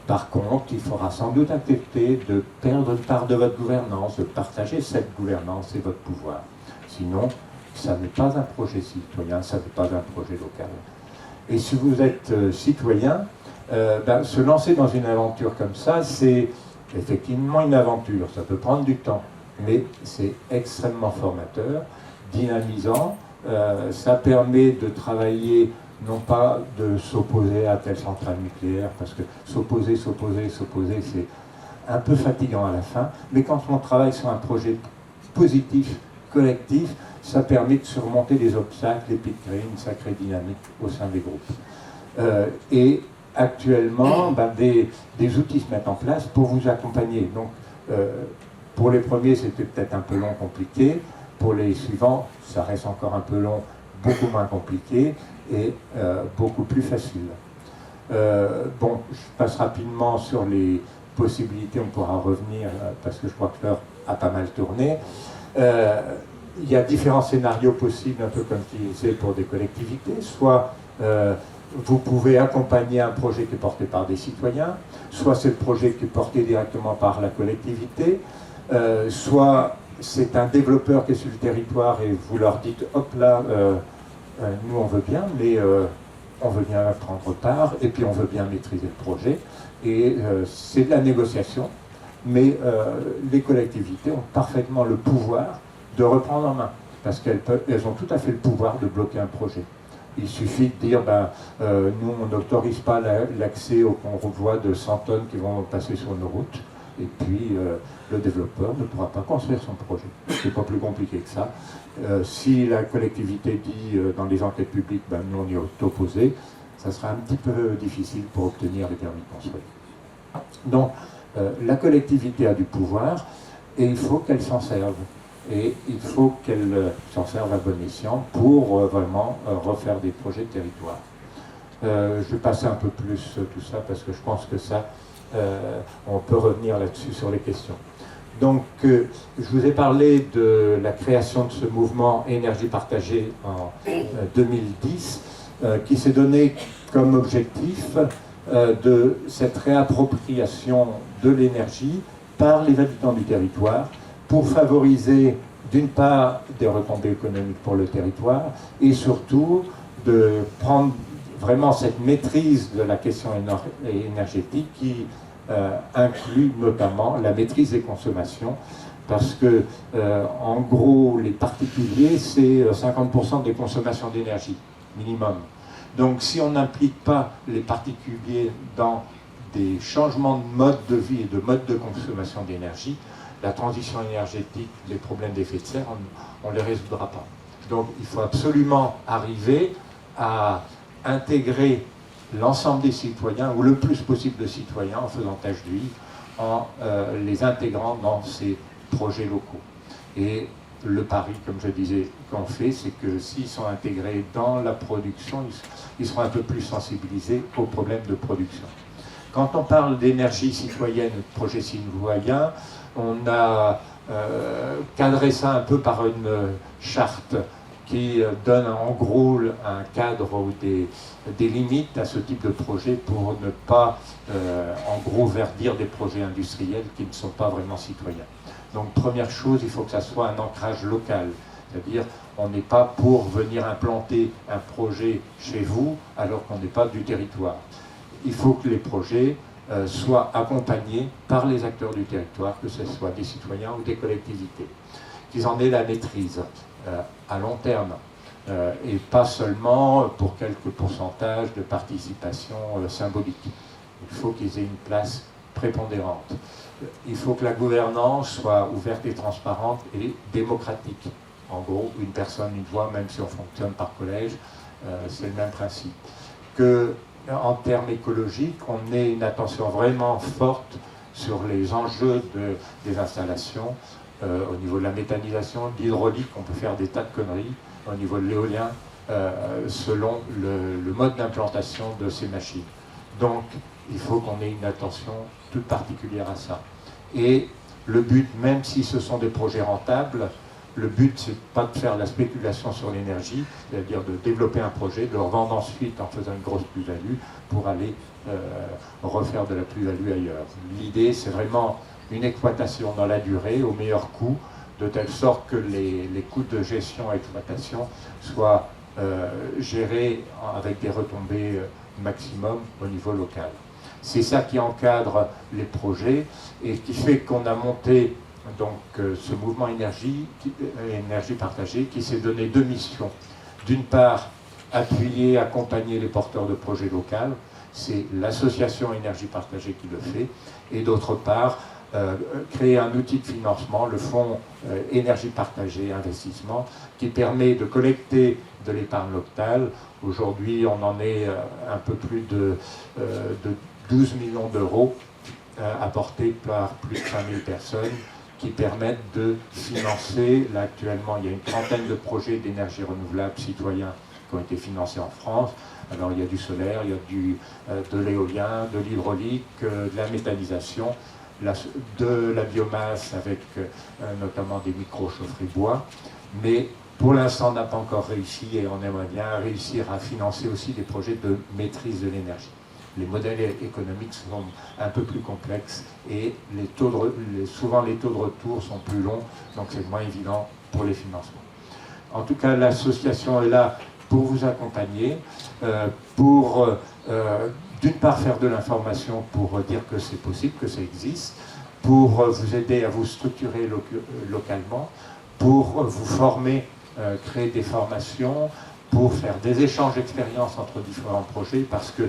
Speaker 1: Par contre, il faudra sans doute accepter de perdre une part de votre gouvernance, de partager cette gouvernance et votre pouvoir. Sinon, ça n'est pas un projet citoyen, ça n'est pas un projet local. Et si vous êtes citoyen, se lancer dans une aventure comme ça, c'est effectivement une aventure. Ça peut prendre du temps, mais c'est extrêmement formateur, dynamisant. Ça permet de travailler, non pas de s'opposer à telle centrale nucléaire, parce que s'opposer, c'est un peu fatigant à la fin. Mais quand on travaille sur un projet positif, collectif, ça permet de surmonter les obstacles et puis de créer une sacrée dynamique au sein des groupes. Et actuellement, des outils se mettent en place pour vous accompagner. Donc, pour les premiers, c'était peut-être un peu long, compliqué. Pour les suivants, ça reste encore un peu long, beaucoup moins compliqué et beaucoup plus facile. Bon, je passe rapidement sur les possibilités, on pourra revenir parce que je crois que l'heure a pas mal tourné. Il y a différents scénarios possibles, un peu comme je disais pour des collectivités. Soit vous pouvez accompagner un projet qui est porté par des citoyens, soit c'est le projet qui est porté directement par la collectivité, soit c'est un développeur qui est sur le territoire et vous leur dites « hop là, nous on veut bien, mais on veut bien prendre part et puis on veut bien maîtriser le projet ». Et c'est de la négociation, mais les collectivités ont parfaitement le pouvoir de reprendre en main, parce qu'elles ont tout à fait le pouvoir de bloquer un projet. Il suffit de dire, nous on n'autorise pas l'accès au convoi de 100 tonnes qui vont passer sur nos routes, et puis le développeur ne pourra pas construire son projet. C'est pas plus compliqué que ça. Si la collectivité dit dans les enquêtes publiques, nous on y est opposé, ça sera un petit peu difficile pour obtenir les permis de construire. Donc, la collectivité a du pouvoir, et il faut qu'elle s'en serve. Et il faut qu'elle s'en serve à bon escient pour vraiment refaire des projets de territoire. Je vais passer un peu plus tout ça parce que je pense que ça, on peut revenir là-dessus sur les questions. Donc, je vous ai parlé de la création de ce mouvement énergie partagée en 2010, qui s'est donné comme objectif de cette réappropriation de l'énergie par les habitants du territoire, pour favoriser d'une part des retombées économiques pour le territoire et surtout de prendre vraiment cette maîtrise de la question énergétique qui inclut notamment la maîtrise des consommations, parce que en gros les particuliers c'est 50% des consommations d'énergie minimum. Donc si on n'implique pas les particuliers dans des changements de mode de vie et de mode de consommation d'énergie, la transition énergétique, les problèmes d'effet de serre, on ne les résoudra pas. Donc il faut absolument arriver à intégrer l'ensemble des citoyens, ou le plus possible de citoyens, en faisant tâche d'huile, en les intégrant dans ces projets locaux. Et le pari, comme je disais, qu'on fait, c'est que s'ils sont intégrés dans la production, ils seront un peu plus sensibilisés aux problèmes de production. Quand on parle d'énergie citoyenne, de projet citoyen, on a cadré ça un peu par une charte qui donne en gros un cadre ou des limites à ce type de projet pour ne pas, en gros, verdir des projets industriels qui ne sont pas vraiment citoyens. Donc, première chose, il faut que ça soit un ancrage local. C'est-à-dire, on n'est pas pour venir implanter un projet chez vous alors qu'on n'est pas du territoire. Il faut que les projets soient accompagnés par les acteurs du territoire, que ce soit des citoyens ou des collectivités, qu'ils en aient la maîtrise à long terme, et pas seulement pour quelques pourcentages de participation symbolique. Il faut qu'ils aient une place prépondérante. Il faut que la gouvernance soit ouverte et transparente et démocratique. En gros, une personne, une voix, même si on fonctionne par collège, c'est le même principe. Que, en termes écologiques, on ait une attention vraiment forte sur les enjeux des installations, au niveau de la méthanisation, de l'hydraulique, on peut faire des tas de conneries, au niveau de l'éolien, selon le mode d'implantation de ces machines. Donc, il faut qu'on ait une attention toute particulière à ça. Et le but, même si ce sont des projets rentables, le but, c'est pas de faire la spéculation sur l'énergie, c'est-à-dire de développer un projet, de le revendre ensuite en faisant une grosse plus-value pour aller refaire de la plus-value ailleurs. L'idée, c'est vraiment une exploitation dans la durée, au meilleur coût, de telle sorte que les coûts de gestion et exploitation soient gérés avec des retombées maximum au niveau local. C'est ça qui encadre les projets et qui fait qu'on a monté donc, ce mouvement énergie partagée qui s'est donné deux missions. D'une part, appuyer, accompagner les porteurs de projets locaux, c'est l'association énergie partagée qui le fait, et d'autre part, créer un outil de financement, le fonds énergie partagée investissement, qui permet de collecter de l'épargne locale. Aujourd'hui, on en est un peu plus de 12 millions d'euros apportés par plus de 5000 personnes qui permettent de financer, là actuellement il y a une trentaine de projets d'énergie renouvelable citoyens qui ont été financés en France. Alors il y a du solaire, il y a de l'éolien, de l'hydraulique, de la méthanisation, de la biomasse avec notamment des micro-chaufferies bois, mais pour l'instant on n'a pas encore réussi et on aimerait bien réussir à financer aussi des projets de maîtrise de l'énergie. Les modèles économiques sont un peu plus complexes et souvent les taux de retour sont plus longs, donc c'est moins évident pour les financements. En tout cas, l'association est là pour vous accompagner, pour d'une part faire de l'information pour dire que c'est possible, que ça existe, pour vous aider à vous structurer localement, pour vous former, créer des formations, pour faire des échanges d'expériences entre différents projets, parce que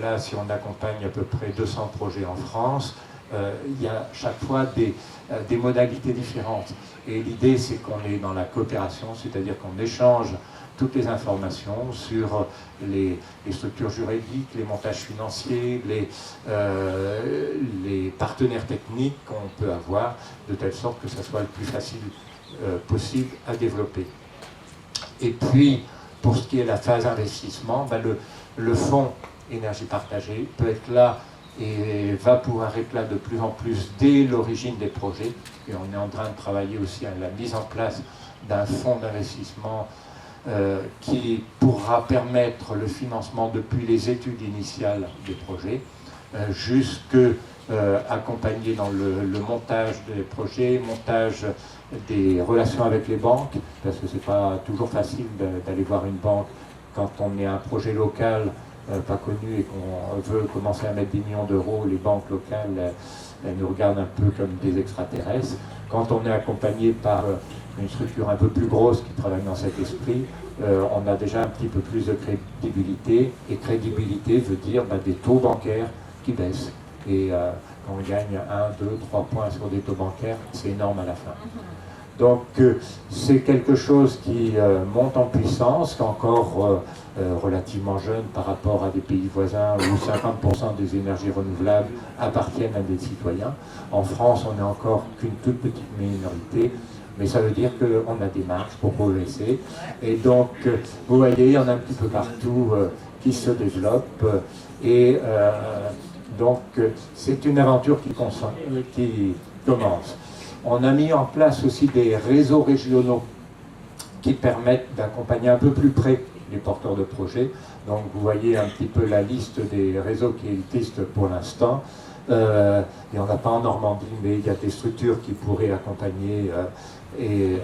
Speaker 1: là, si on accompagne à peu près 200 projets en France, il y a chaque fois des modalités différentes. Et l'idée, c'est qu'on est dans la coopération, c'est-à-dire qu'on échange toutes les informations sur les structures juridiques, les montages financiers, les partenaires techniques qu'on peut avoir, de telle sorte que ça soit le plus facile possible à développer. Et puis, pour ce qui est de la phase investissement, ben le fonds énergie partagée peut être là et va pouvoir être là de plus en plus dès l'origine des projets. Et on est en train de travailler aussi à la mise en place d'un fonds d'investissement qui pourra permettre le financement depuis les études initiales des projets, jusque accompagner dans le montage des projets, montage des relations avec les banques, parce que c'est pas toujours facile d'aller voir une banque quand on est un projet local pas connu et qu'on veut commencer à mettre des millions d'euros. Les banques locales elles nous regardent un peu comme des extraterrestres. Quand on est accompagné par une structure un peu plus grosse qui travaille dans cet esprit, on a déjà un petit peu plus de crédibilité, et crédibilité veut dire des taux bancaires qui baisse. Et quand on gagne 1, 2, 3 points sur des taux bancaires, c'est énorme à la fin. Donc c'est quelque chose qui monte en puissance, qui est encore relativement jeune par rapport à des pays voisins où 50% des énergies renouvelables appartiennent à des citoyens. En France, on n'est encore qu'une toute petite minorité, mais ça veut dire qu'on a des marges pour progresser. Et donc, vous voyez, il y en a un petit peu partout qui se développent. Et donc, c'est une aventure qui commence. On a mis en place aussi des réseaux régionaux qui permettent d'accompagner un peu plus près les porteurs de projets. Donc vous voyez un petit peu la liste des réseaux qui existent pour l'instant. Il n'y en a pas en Normandie, mais il y a des structures qui pourraient accompagner et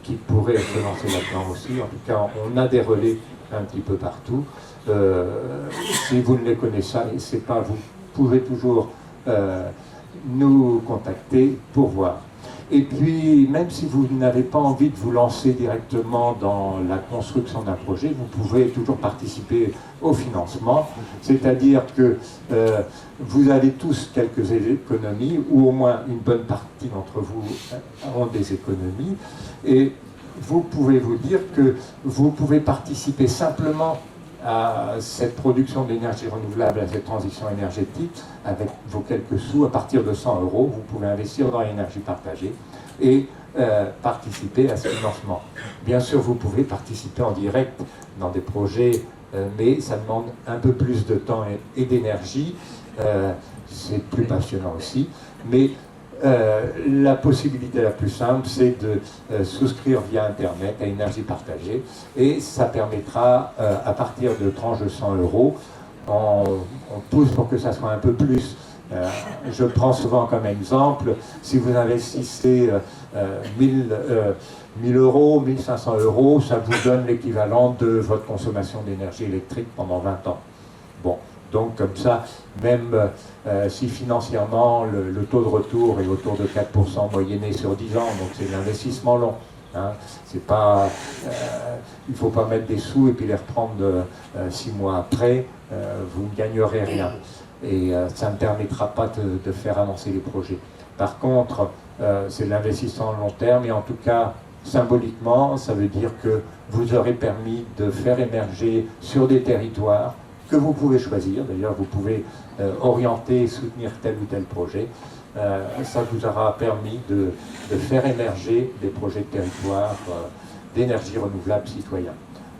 Speaker 1: qui pourraient se lancer là-dedans aussi. En tout cas, on a des relais un petit peu partout. Si vous ne les connaissez pas, vous pouvez toujours nous contacter pour voir. Et puis, même si vous n'avez pas envie de vous lancer directement dans la construction d'un projet, vous pouvez toujours participer au financement, c'est-à-dire que vous avez tous quelques économies, ou au moins une bonne partie d'entre vous ont des économies, et vous pouvez vous dire que vous pouvez participer simplement à cette production d'énergie renouvelable, à cette transition énergétique, avec vos quelques sous, à partir de 100 €, vous pouvez investir dans l'énergie partagée et participer à ce financement. Bien sûr, vous pouvez participer en direct dans des projets, mais ça demande un peu plus de temps et d'énergie. C'est plus passionnant aussi, mais la possibilité la plus simple, c'est de souscrire via Internet à énergie partagée, et ça permettra, à partir de tranches de 100 €, on pousse pour que ça soit un peu plus. Je prends souvent comme exemple, si vous investissez 1000 €, 1500 €, ça vous donne l'équivalent de votre consommation d'énergie électrique pendant 20 ans. Bon. Donc comme ça, même si financièrement le taux de retour est autour de 4% moyenné sur 10 ans, donc c'est de l'investissement long. Hein. C'est pas, il ne faut pas mettre des sous et puis les reprendre 6 mois après, vous ne gagnerez rien. Et ça ne permettra pas de faire avancer les projets. Par contre, c'est de l'investissement long terme, et en tout cas, symboliquement, ça veut dire que vous aurez permis de faire émerger sur des territoires que vous pouvez choisir. D'ailleurs, vous pouvez orienter et soutenir tel ou tel projet. Ça vous aura permis de faire émerger des projets de territoire d'énergie renouvelable citoyen.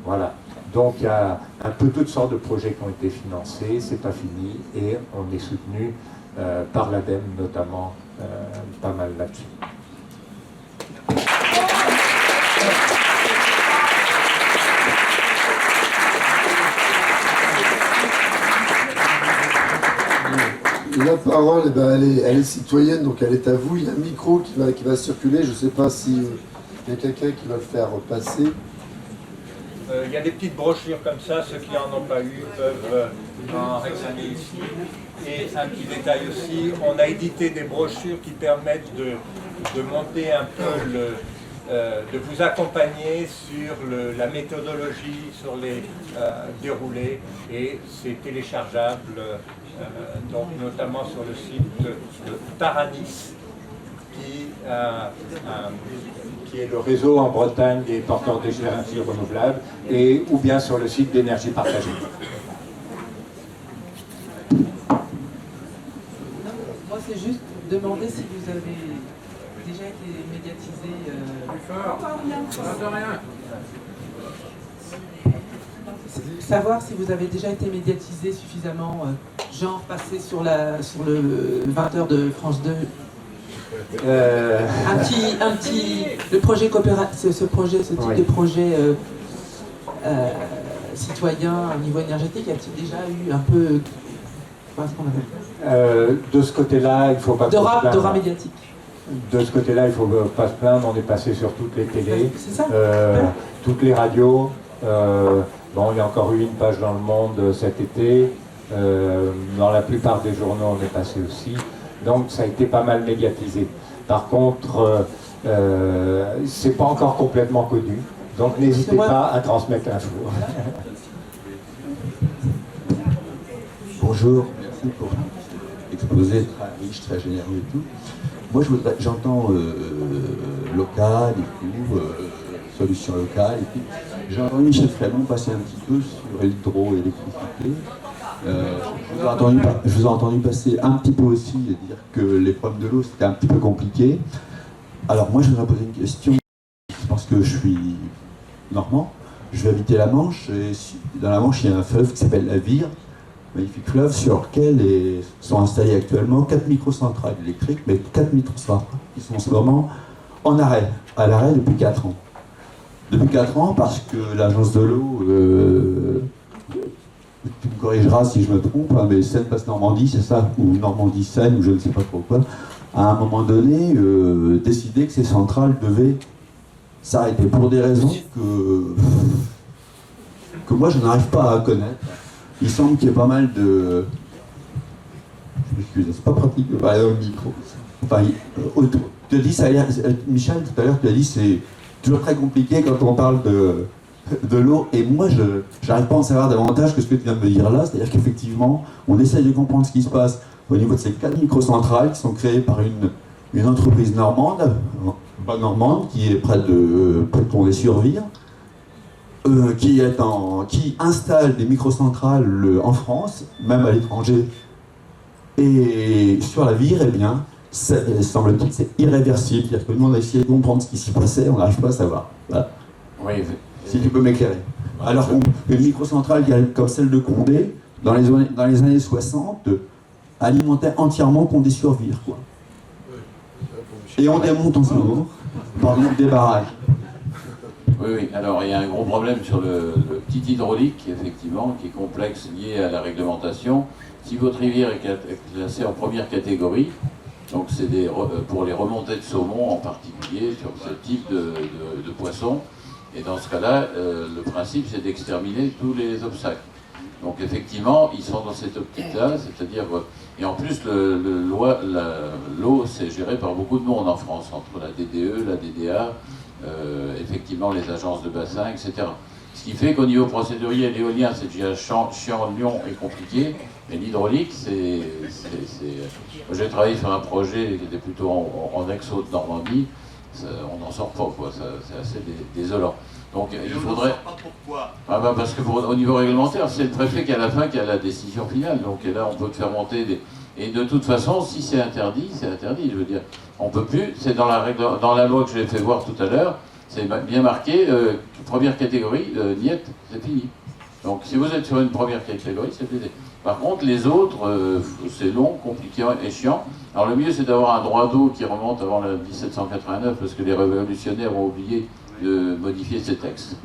Speaker 1: Voilà. Donc, il y a un peu toutes sortes de projets qui ont été financés, c'est pas fini, et on est soutenu par l'ADEME notamment, pas mal là-dessus.
Speaker 2: La parole, eh ben, elle est citoyenne, donc elle est à vous. Il y a un micro qui va circuler. Je ne sais pas si y a quelqu'un qui va le faire passer.
Speaker 1: Il y a des petites brochures comme ça. Ceux qui n'en ont pas eu peuvent en réclamer ici. Et un petit détail aussi, on a édité des brochures qui permettent de monter un peu de vous accompagner sur la méthodologie, sur les déroulés, et c'est téléchargeable. Donc notamment sur le site de Taranis, qui est le réseau en Bretagne des porteurs d'énergie renouvelable, et ou bien sur le site d'énergie partagée.
Speaker 3: Moi, c'est juste demander si vous avez déjà été médiatisé. Savoir si vous avez déjà été médiatisé suffisamment, genre passé sur le 20h de France 2. Le projet coopératif, ce type de projet citoyen au niveau énergétique, a-t-il déjà eu un peu, comment est-ce qu'on appelle
Speaker 1: de ce côté-là, il ne faut pas
Speaker 3: d'aura médiatique.
Speaker 1: De ce côté-là, il ne faut pas se plaindre, on est passé sur toutes les télés,
Speaker 3: ça
Speaker 1: toutes les radios. Bon, il y a encore eu une page dans Le Monde cet été. Dans la plupart des journaux, on est passé aussi. Donc, ça a été pas mal médiatisé. Par contre, c'est pas encore complètement connu. Donc, n'hésitez pas à transmettre l'info.
Speaker 2: Bonjour, merci pour
Speaker 4: posé, très riche, très généreux et tout. Moi, j'entends local et tout, solutions locales et tout. J'ai entendu Michel Frémont passer un petit peu sur l'hydroélectricité. Je vous ai entendu passer un petit peu aussi et dire que les problèmes de l'eau, c'était un petit peu compliqué. Alors moi, je voudrais poser une question, parce que je suis normand, je vais habiter la Manche, et dans la Manche, il y a un fleuve qui s'appelle la Vire, magnifique fleuve sur lequel sont installées actuellement 4 microcentrales électriques, mais 4 microcentrales qui sont en ce moment à l'arrêt depuis 4 ans. Depuis 4 ans, parce que l'agence de l'eau, tu me corrigeras si je me trompe, hein, mais Seine-Basse-Normandie, c'est ça, ou Normandie-Seine, ou je ne sais pas trop quoi, à un moment donné, décidé que ces centrales devaient s'arrêter pour des raisons que moi je n'arrive pas à connaître. Il semble qu'il y ait pas mal de... Je m'excuse, c'est pas pratique de parler dans le micro. Enfin, tu as dit, Michel, tout à l'heure, tu as dit c'est toujours très compliqué quand on parle de l'eau, et moi je n'arrive pas à en savoir davantage que ce que tu viens de me dire là, c'est-à-dire qu'effectivement, on essaye de comprendre ce qui se passe au niveau de ces 4 microcentrales qui sont créées par une entreprise normande, qui est près de Condé-sur-Vire, qui installe des microcentrales en France, même à l'étranger, et sur la Vire, eh bien, semble-t-il, c'est irréversible. C'est-à-dire que nous, on a essayé de comprendre ce qui s'y passait, on n'arrive pas à savoir. Voilà.
Speaker 1: Oui,
Speaker 4: si tu peux m'éclairer. Alors qu'une microcentrale comme celle de Condé, dans les années 60, alimentait entièrement Condé-sur-Vire, quoi. Et on démonte en ce moment par des barrages.
Speaker 5: Oui, alors il y a un gros problème sur le petit hydraulique, effectivement, qui est complexe, lié à la réglementation. Si votre rivière est classée en première catégorie, donc c'est pour les remontées de saumon en particulier, sur ce type de poisson, et dans ce cas-là, le principe c'est d'exterminer tous les obstacles. Donc effectivement, ils sont dans cette optique-là, c'est-à-dire... Et en plus, l'eau, c'est géré par beaucoup de monde en France, entre la DDE, la DDA, effectivement les agences de bassin, etc. Ce qui fait qu'au niveau procédurier, l'éolien, c'est déjà chiant, long et compliqué, mais l'hydraulique, Moi, j'ai travaillé sur un projet qui était plutôt en ex-Haute-Normandie, on n'en sort pas, quoi. C'est assez désolant. Donc il faudrait...
Speaker 6: Pas pourquoi.
Speaker 5: Parce qu'au niveau réglementaire, c'est le préfet qui à la fin qui a la décision finale. Donc là, on peut te faire monter des... Et de toute façon, si c'est interdit, c'est interdit. Je veux dire, on peut plus. C'est dans la loi que j'ai fait voir tout à l'heure, c'est bien marqué, première catégorie, niette, c'est fini. Donc si vous êtes sur une première catégorie, c'est fini. Par contre, les autres, c'est long, compliqué et chiant. Alors le mieux, c'est d'avoir un droit d'eau qui remonte avant le 1789, parce que les révolutionnaires ont oublié de modifier ces textes.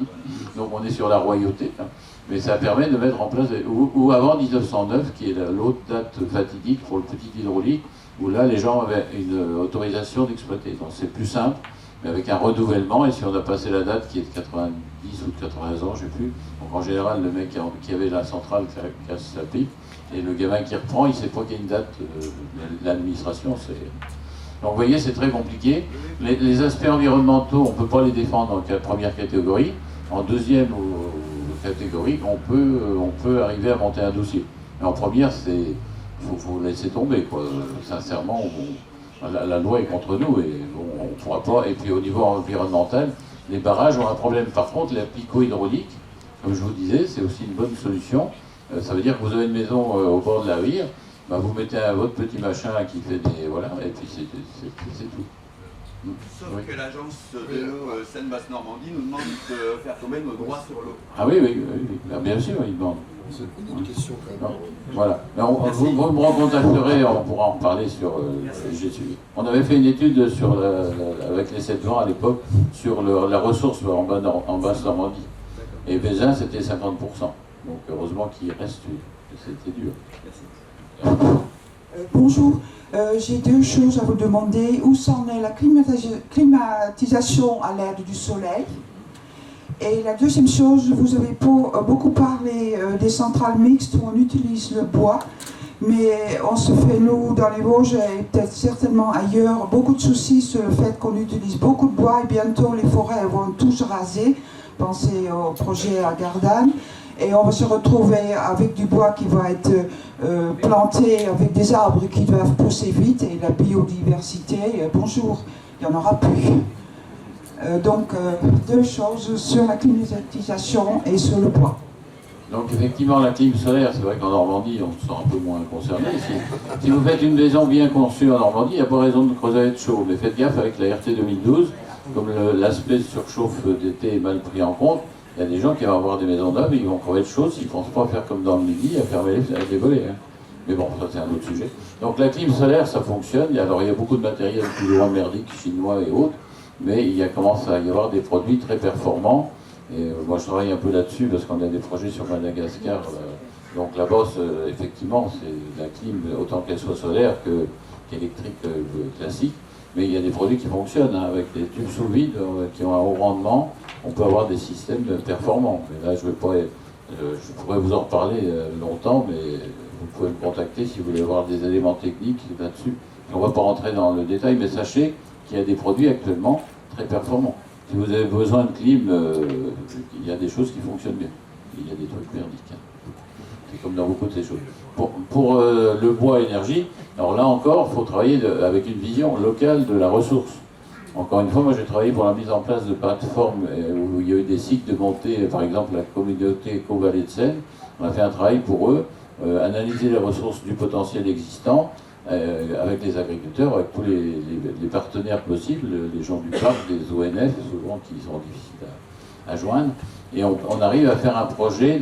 Speaker 5: Donc on est sur la royauté. Hein. Mais ça permet de mettre en place, ou avant 1909, qui est l'autre date fatidique pour le petit hydraulique, où là les gens avaient une autorisation d'exploiter. Donc c'est plus simple, mais avec un renouvellement, et si on a passé la date qui est de 90 ou de 80 ans, je ne sais plus, donc en général le mec qui avait la centrale casse sa pipe, et le gamin qui reprend, il ne sait pas qu'il y a une date, l'administration, c'est... Donc vous voyez, c'est très compliqué. Les aspects environnementaux, on ne peut pas les défendre en première catégorie. En deuxième catégorie, on peut arriver à monter un dossier. Mais en première, faut laisser tomber, quoi. Sincèrement, la loi est contre nous et on ne pourra pas. Et puis au niveau environnemental, les barrages ont un problème. Par contre, la pico-hydraulique, comme je vous disais, c'est aussi une bonne solution. Ça veut dire que vous avez une maison au bord de la rive, vous mettez votre petit machin qui fait des... Voilà, et puis c'est tout.
Speaker 6: Sauf que l'agence de l'eau Seine-Basse-Normandie nous demande de faire tomber nos droits sur l'eau.
Speaker 5: Ah oui, bien sûr, ils demandent.
Speaker 2: C'est une question quand même.
Speaker 5: Voilà. Vous me recontacterez, on pourra en reparler sur GSU. On avait fait une étude avec les 7 ans à l'époque sur la ressource en Basse-Normandie. Et Vézin, c'était 50%. Donc heureusement qu'il reste, c'était dur. Merci.
Speaker 7: Bonjour, j'ai deux choses à vous demander. Où s'en est la climatisation à l'ère du soleil? Et la deuxième chose, vous avez beaucoup parlé des centrales mixtes où on utilise le bois, mais on se fait, nous, dans les Vosges et peut-être certainement ailleurs, beaucoup de soucis sur le fait qu'on utilise beaucoup de bois et bientôt les forêts vont tous raser. Pensez au projet à Gardanne. Et on va se retrouver avec du bois qui va être planté avec des arbres qui doivent pousser vite et la biodiversité, bonjour, il n'y en aura plus. Donc, deux choses sur la climatisation et sur le bois.
Speaker 5: Donc effectivement, la clim solaire, c'est vrai qu'en Normandie, on se sent un peu moins concerné. Si vous faites une maison bien conçue en Normandie, il n'y a pas raison de creuser être chaud. Mais faites gaffe avec la RT 2012, comme l'aspect surchauffe d'été est mal pris en compte, il y a des gens qui vont avoir des maisons neuves et ils vont crever de chaud s'ils ne pensent pas faire comme dans le Midi, à fermer les volets. Hein. Mais bon, ça c'est un autre sujet. Donc la clim solaire, ça fonctionne. Alors il y a beaucoup de matériel plus ou moins merdique, chinois et autres, mais il commence à y avoir des produits très performants. Et moi je travaille un peu là-dessus parce qu'on a des projets sur Madagascar. Donc la bosse, effectivement, c'est la clim, autant qu'elle soit solaire qu'électrique classique. Mais il y a des produits qui fonctionnent, hein, avec des tubes sous vide qui ont un haut rendement. On peut avoir des systèmes performants. Mais là, je pourrais vous en reparler longtemps, mais vous pouvez me contacter si vous voulez avoir des éléments techniques là-dessus. On ne va pas rentrer dans le détail, mais sachez qu'il y a des produits actuellement très performants. Si vous avez besoin de clim, il y a des choses qui fonctionnent bien. Il y a des trucs merdiques. Hein. C'est comme dans beaucoup de ces choses. Pour le bois énergie, alors là encore, il faut travailler avec une vision locale de la ressource. Encore une fois, moi j'ai travaillé pour la mise en place de plateformes où il y a eu des cycles de montée, par exemple la communauté Éco-Vallée de Seine. On a fait un travail pour eux, analyser les ressources du potentiel existant avec les agriculteurs, avec tous les partenaires possibles, les gens du parc, des ONF, souvent qui sont difficiles à joindre. Et on arrive à faire un projet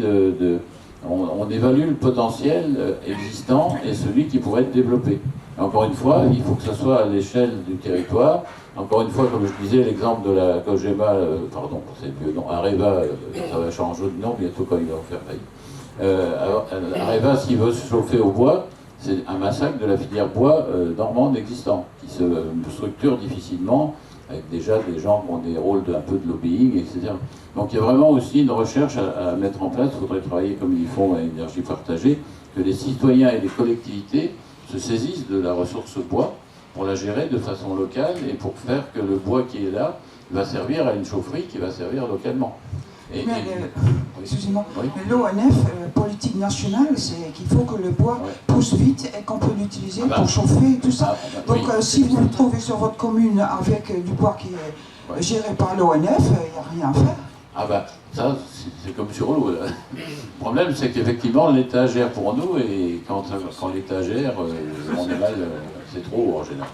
Speaker 5: on évalue le potentiel existant et celui qui pourrait être développé. Encore une fois, il faut que ce soit à l'échelle du territoire. Encore une fois, comme je disais, l'exemple de la Cogema, pardon, c'est le vieux nom, Areva, ça va changer de nom bientôt quand il va en faire faillite. Areva, s'il veut se chauffer au bois, c'est un massacre de la filière bois normande existant, qui se structure difficilement, avec déjà des gens qui ont des rôles un peu de lobbying, etc. Donc il y a vraiment aussi une recherche à mettre en place. Il faudrait travailler comme ils font à énergie partagée, que les citoyens et les collectivités se saisissent de la ressource bois pour la gérer de façon locale et pour faire que le bois qui est là va servir à une chaufferie qui va servir localement.
Speaker 7: Excusez-moi,
Speaker 5: oui.
Speaker 7: l'ONF, politique nationale, c'est qu'il faut que le bois pousse vite et qu'on peut l'utiliser pour chauffer et tout ça. Donc si vous vous trouvez sur votre commune avec du bois qui est géré par l'ONF, il n'y a rien à faire.
Speaker 5: Ah bah, ça, c'est comme sur l'eau. Le problème, c'est qu'effectivement, l'État gère pour nous, et quand l'État gère, on est mal, c'est trop en général.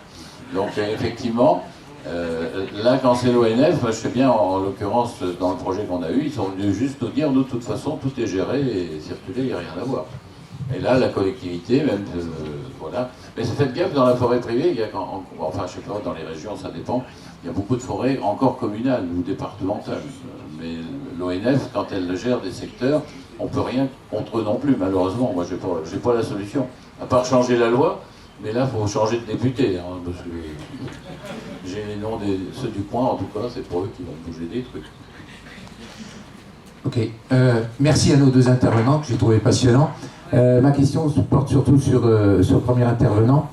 Speaker 5: Donc effectivement, là, quand c'est l'ONF, je sais bien, en l'occurrence, dans le projet qu'on a eu, ils sont venus juste nous dire, nous, de toute façon, tout est géré et circulé, il n'y a rien à voir. Et là, la collectivité, même, voilà. Mais c'est faites gaffe, dans la forêt privée, il y a, enfin, je sais pas, dans les régions, ça dépend, il y a beaucoup de forêts encore communales ou départementales. Mais l'ONF, quand elle gère des secteurs, on ne peut rien contre eux non plus, malheureusement. Moi, j'ai pas la solution. À part changer la loi, mais là, il faut changer de député. Hein, parce que j'ai les noms de ceux du coin, en tout cas, c'est pour eux qui vont bouger des trucs.
Speaker 8: Ok. Merci à nos deux intervenants, que j'ai trouvé passionnants. Ma question porte surtout sur le premier intervenant,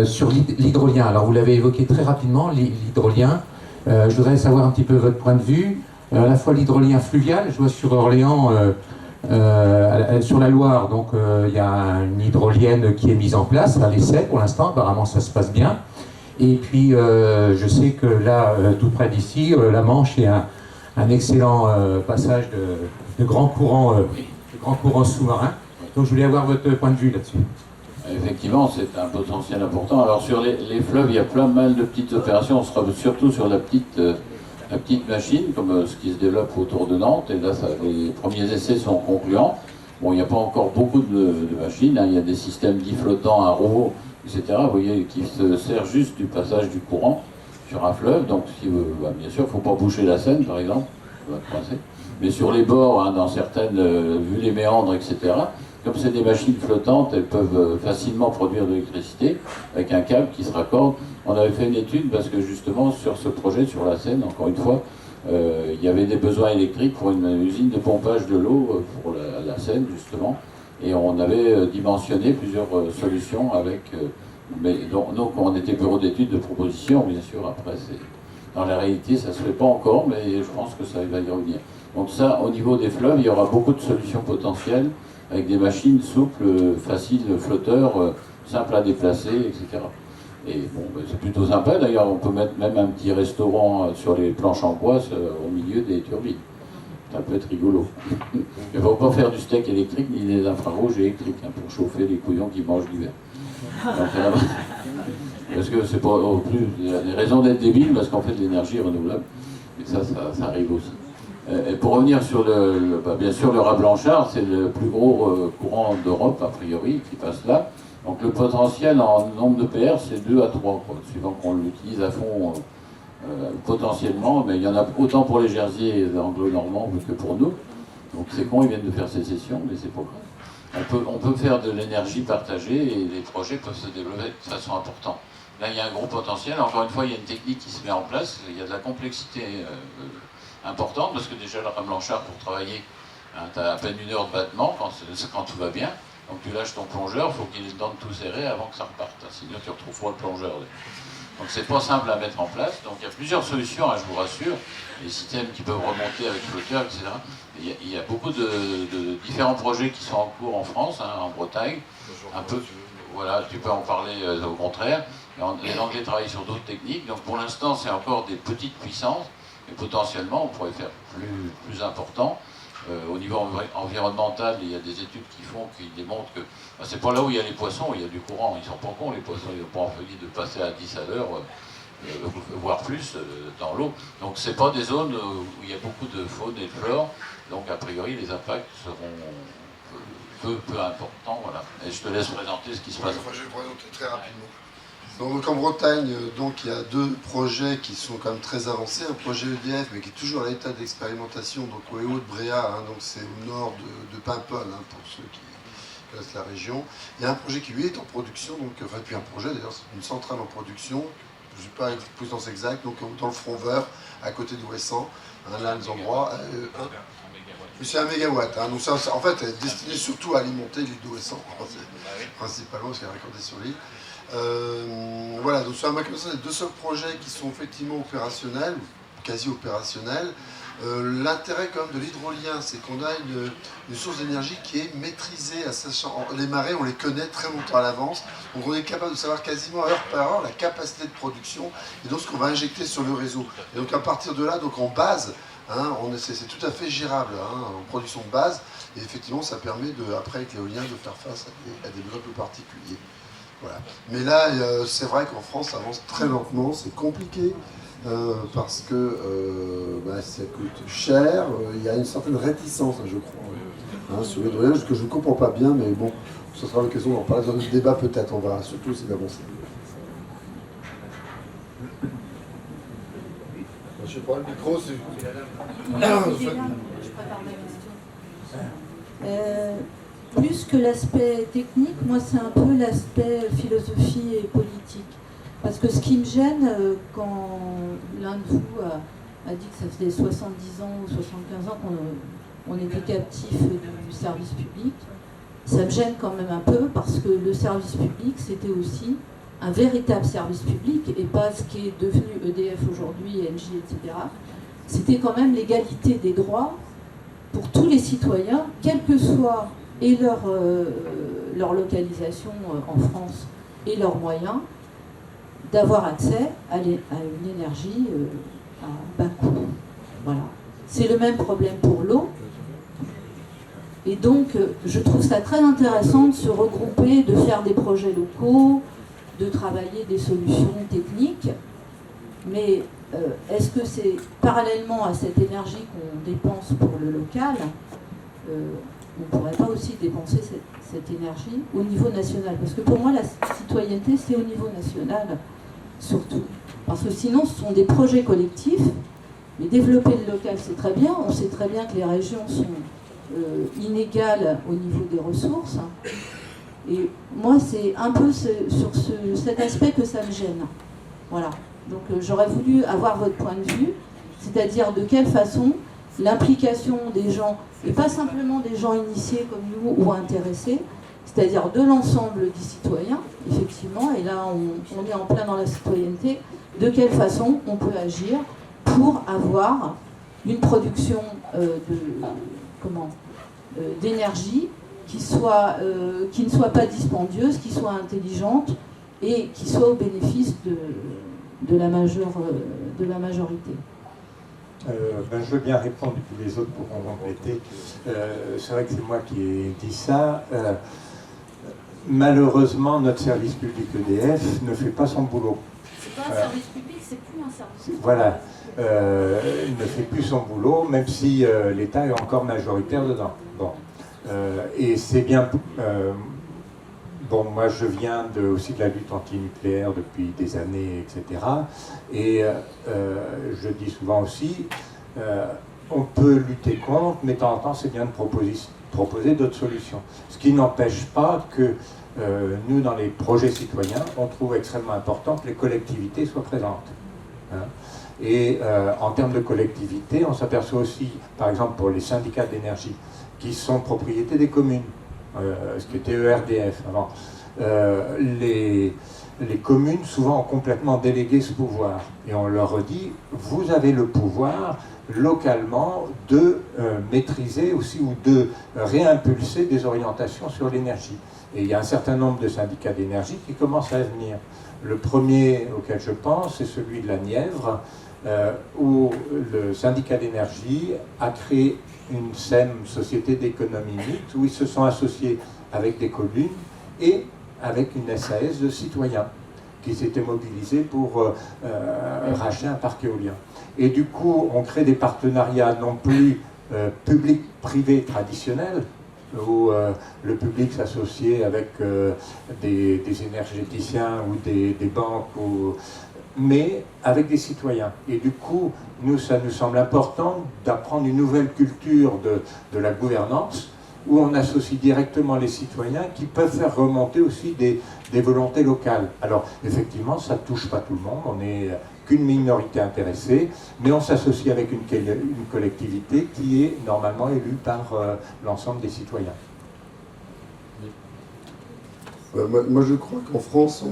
Speaker 8: sur l'hydrolien. Alors, vous l'avez évoqué très rapidement, l'hydrolien. Je voudrais savoir un petit peu votre point de vue. À la fois l'hydrolien fluvial, je vois sur Orléans, sur la Loire, donc il y a une hydrolienne qui est mise en place à l'essai pour l'instant, apparemment ça se passe bien. Et puis je sais que là, tout près d'ici, la Manche est un excellent passage de grands courants sous-marins. Donc je voulais avoir votre point de vue là-dessus.
Speaker 5: Effectivement, c'est un potentiel important. Alors sur les fleuves, il y a plein mal de petites opérations. On sera surtout sur la petite machine, comme ce qui se développe autour de Nantes. Et là, les premiers essais sont concluants. Bon, il n'y a pas encore beaucoup de machines. Hein. Il y a des systèmes dits flottants à roues, etc. Vous voyez, qui se servent juste du passage du courant sur un fleuve. Donc, bien sûr, il ne faut pas boucher la Seine, par exemple. Ça va coincer. Mais sur les bords, hein, dans certaines, vu les méandres, etc., comme c'est des machines flottantes, elles peuvent facilement produire de l'électricité avec un câble qui se raccorde. On avait fait une étude parce que justement sur ce projet, sur la Seine, encore une fois, il y avait des besoins électriques pour une usine de pompage de l'eau pour la Seine justement. Et on avait dimensionné plusieurs solutions avec... donc on était bureau d'études de proposition, bien sûr, après Dans la réalité, ça ne se fait pas encore, mais je pense que ça va y revenir. Donc ça, au niveau des fleuves, il y aura beaucoup de solutions potentielles avec des machines souples, faciles, flotteurs, simples à déplacer, etc. Et bon, c'est plutôt sympa. D'ailleurs, on peut mettre même un petit restaurant sur les planches en bois au milieu des turbines. Ça peut être rigolo. Il ne faut pas faire du steak électrique ni des infrarouges électriques pour chauffer les couillons qui mangent l'hiver. Parce que c'est pas au plus des raisons d'être débile, parce qu'en fait l'énergie est renouvelable. Et ça arrive aussi. Et pour revenir sur bien sûr le rat Blanchard, c'est le plus gros courant d'Europe a priori qui passe là. Donc le potentiel en nombre de PR c'est 2 à 3, suivant qu'on l'utilise à fond potentiellement, mais il y en a autant pour les Jersiais et les anglo-normands que pour nous. Donc c'est con, ils viennent de faire sécession, mais c'est pas grave. On peut faire de l'énergie partagée et les projets peuvent se développer de façon importante. Là, il y a un gros potentiel. Encore une fois, il y a une technique qui se met en place. Il y a de la complexité importante parce que déjà, le rat Blanchard, pour travailler, tu as à peine 1 heure de battement quand tout va bien. Donc tu lâches ton plongeur, il faut qu'il ait le temps de tout serrer avant que ça reparte. Sinon, tu retrouves pas le plongeur. Donc c'est pas simple à mettre en place. Donc il y a plusieurs solutions, je vous rassure. Les systèmes qui peuvent remonter avec flotteurs, etc. Il y a beaucoup de différents projets qui sont en cours en France, en Bretagne. Un peu, voilà, tu peux en parler au contraire. Les Anglais travaillent sur d'autres techniques. Donc pour l'instant, c'est encore des petites puissances. Mais potentiellement, on pourrait faire plus important. Au niveau environnemental, il y a des études qui démontrent que c'est pas là où il y a les poissons, il y a du courant. Ils sont pas cons, les poissons, ils n'ont pas envie de passer à 10 à l'heure, voire plus, dans l'eau. Donc c'est pas des zones où il y a beaucoup de faune et de flore. Donc a priori, les impacts seront peu importants. Voilà. Et je te laisse présenter ce qui se passe.
Speaker 2: Je vais présenter très rapidement. Donc en Bretagne, il y a 2 projets qui sont quand même très avancés. Un projet EDF, mais qui est toujours à l'état d'expérimentation, donc au Haut de Bréa, donc c'est au nord de Paimpol, pour ceux qui connaissent la région. Il y a un projet qui lui est en production, puis un projet d'ailleurs, c'est une centrale en production, je ne sais pas la puissance exacte, donc dans le front vert, à côté d'Ouessant, là les endroits. C'est 1 mégawatt, donc ça, en fait, elle est destinée surtout à alimenter l'île d'Ouessant, principalement parce qu'elle est raccordée sur l'île. Voilà, donc sur la Macron, les 2 seuls projets qui sont effectivement opérationnels, quasi opérationnels. L'intérêt quand même de l'hydrolien, c'est qu'on a une source d'énergie qui est maîtrisée, les marées, on les connaît très longtemps à l'avance, donc on est capable de savoir quasiment heure par heure la capacité de production et donc ce qu'on va injecter sur le réseau. Et donc à partir de là, donc en base, c'est tout à fait gérable en production de base, et effectivement ça permet après avec l'éolien de faire face à des besoins plus particuliers. Voilà. Mais là, c'est vrai qu'en France, ça avance très lentement, c'est compliqué, parce que ça coûte cher, il y a une certaine réticence, je crois, sur l'hydrolien, que je ne comprends pas bien, mais bon, ce sera l'occasion d'en parler dans le débat peut-être, on va surtout essayer d'avancer. Je prends le micro, c'est...
Speaker 9: Je prépare ma question. Plus que l'aspect technique, moi c'est un peu l'aspect philosophie et politique. Parce que ce qui me gêne, quand l'un de vous a dit que ça faisait 70 ans ou 75 ans qu'on était captif du service public, ça me gêne quand même un peu parce que le service public c'était aussi un véritable service public et pas ce qui est devenu EDF aujourd'hui, Engie, etc. C'était quand même l'égalité des droits pour tous les citoyens, quel que soit et leur localisation en France et leurs moyens, d'avoir accès à une énergie à bas coût. Voilà. C'est le même problème pour l'eau. Et donc, je trouve ça très intéressant de se regrouper, de faire des projets locaux, de travailler des solutions techniques. Mais est-ce que c'est parallèlement à cette énergie qu'on dépense pour le local, on ne pourrait pas aussi dépenser cette énergie au niveau national? Parce que pour moi, la citoyenneté, c'est au niveau national, surtout. Parce que sinon, ce sont des projets collectifs, mais développer le local, c'est très bien. On sait très bien que les régions sont inégales au niveau des ressources. Et moi, c'est un peu sur cet aspect que ça me gêne. Voilà. Donc, j'aurais voulu avoir votre point de vue, c'est-à-dire de quelle façon l'implication des gens, et pas simplement des gens initiés comme nous ou intéressés, c'est-à-dire de l'ensemble des citoyens, effectivement, et là on est en plein dans la citoyenneté, de quelle façon on peut agir pour avoir une production d'énergie qui ne soit pas dispendieuse, qui soit intelligente et qui soit au bénéfice de la majorité.
Speaker 1: Je veux bien répondre, et puis les autres pourront compléter. C'est vrai que c'est moi qui ai dit ça. Malheureusement, notre service public EDF ne fait pas son boulot.
Speaker 9: C'est pas un service public, c'est plus un service public.
Speaker 1: Voilà. Il ne fait plus son boulot, même si l'État est encore majoritaire dedans. Bon. Et c'est bien... moi je viens aussi de la lutte antinucléaire depuis des années, etc. Et je dis souvent aussi, on peut lutter contre, mais de temps en temps c'est bien de proposer d'autres solutions. Ce qui n'empêche pas que nous, dans les projets citoyens, on trouve extrêmement important que les collectivités soient présentes. Hein. Et en termes de collectivité, on s'aperçoit aussi, par exemple pour les syndicats d'énergie, qui sont propriétés des communes, ce qui était ERDF avant. Les communes souvent ont complètement délégué ce pouvoir. Et on leur dit, vous avez le pouvoir localement de maîtriser aussi ou de réimpulser des orientations sur l'énergie. Et il y a un certain nombre de syndicats d'énergie qui commencent à venir. Le premier auquel je pense, c'est celui de la Nièvre, où le syndicat d'énergie a créé une SEM, Société d'économie mixte, où ils se sont associés avec des communes et avec une SAS de citoyens qui s'étaient mobilisés pour racheter un parc éolien. Et du coup, on crée des partenariats non plus public-privé traditionnels, où le public s'associait avec des énergéticiens ou des banques, mais avec des citoyens. Et du coup, ça nous semble important d'apprendre une nouvelle culture de la gouvernance, où on associe directement les citoyens qui peuvent faire remonter aussi des volontés locales. Alors, effectivement, ça ne touche pas tout le monde, on n'est qu'une minorité intéressée, mais on s'associe avec une collectivité qui est normalement élue par l'ensemble des citoyens.
Speaker 2: Moi, je crois qu'en France,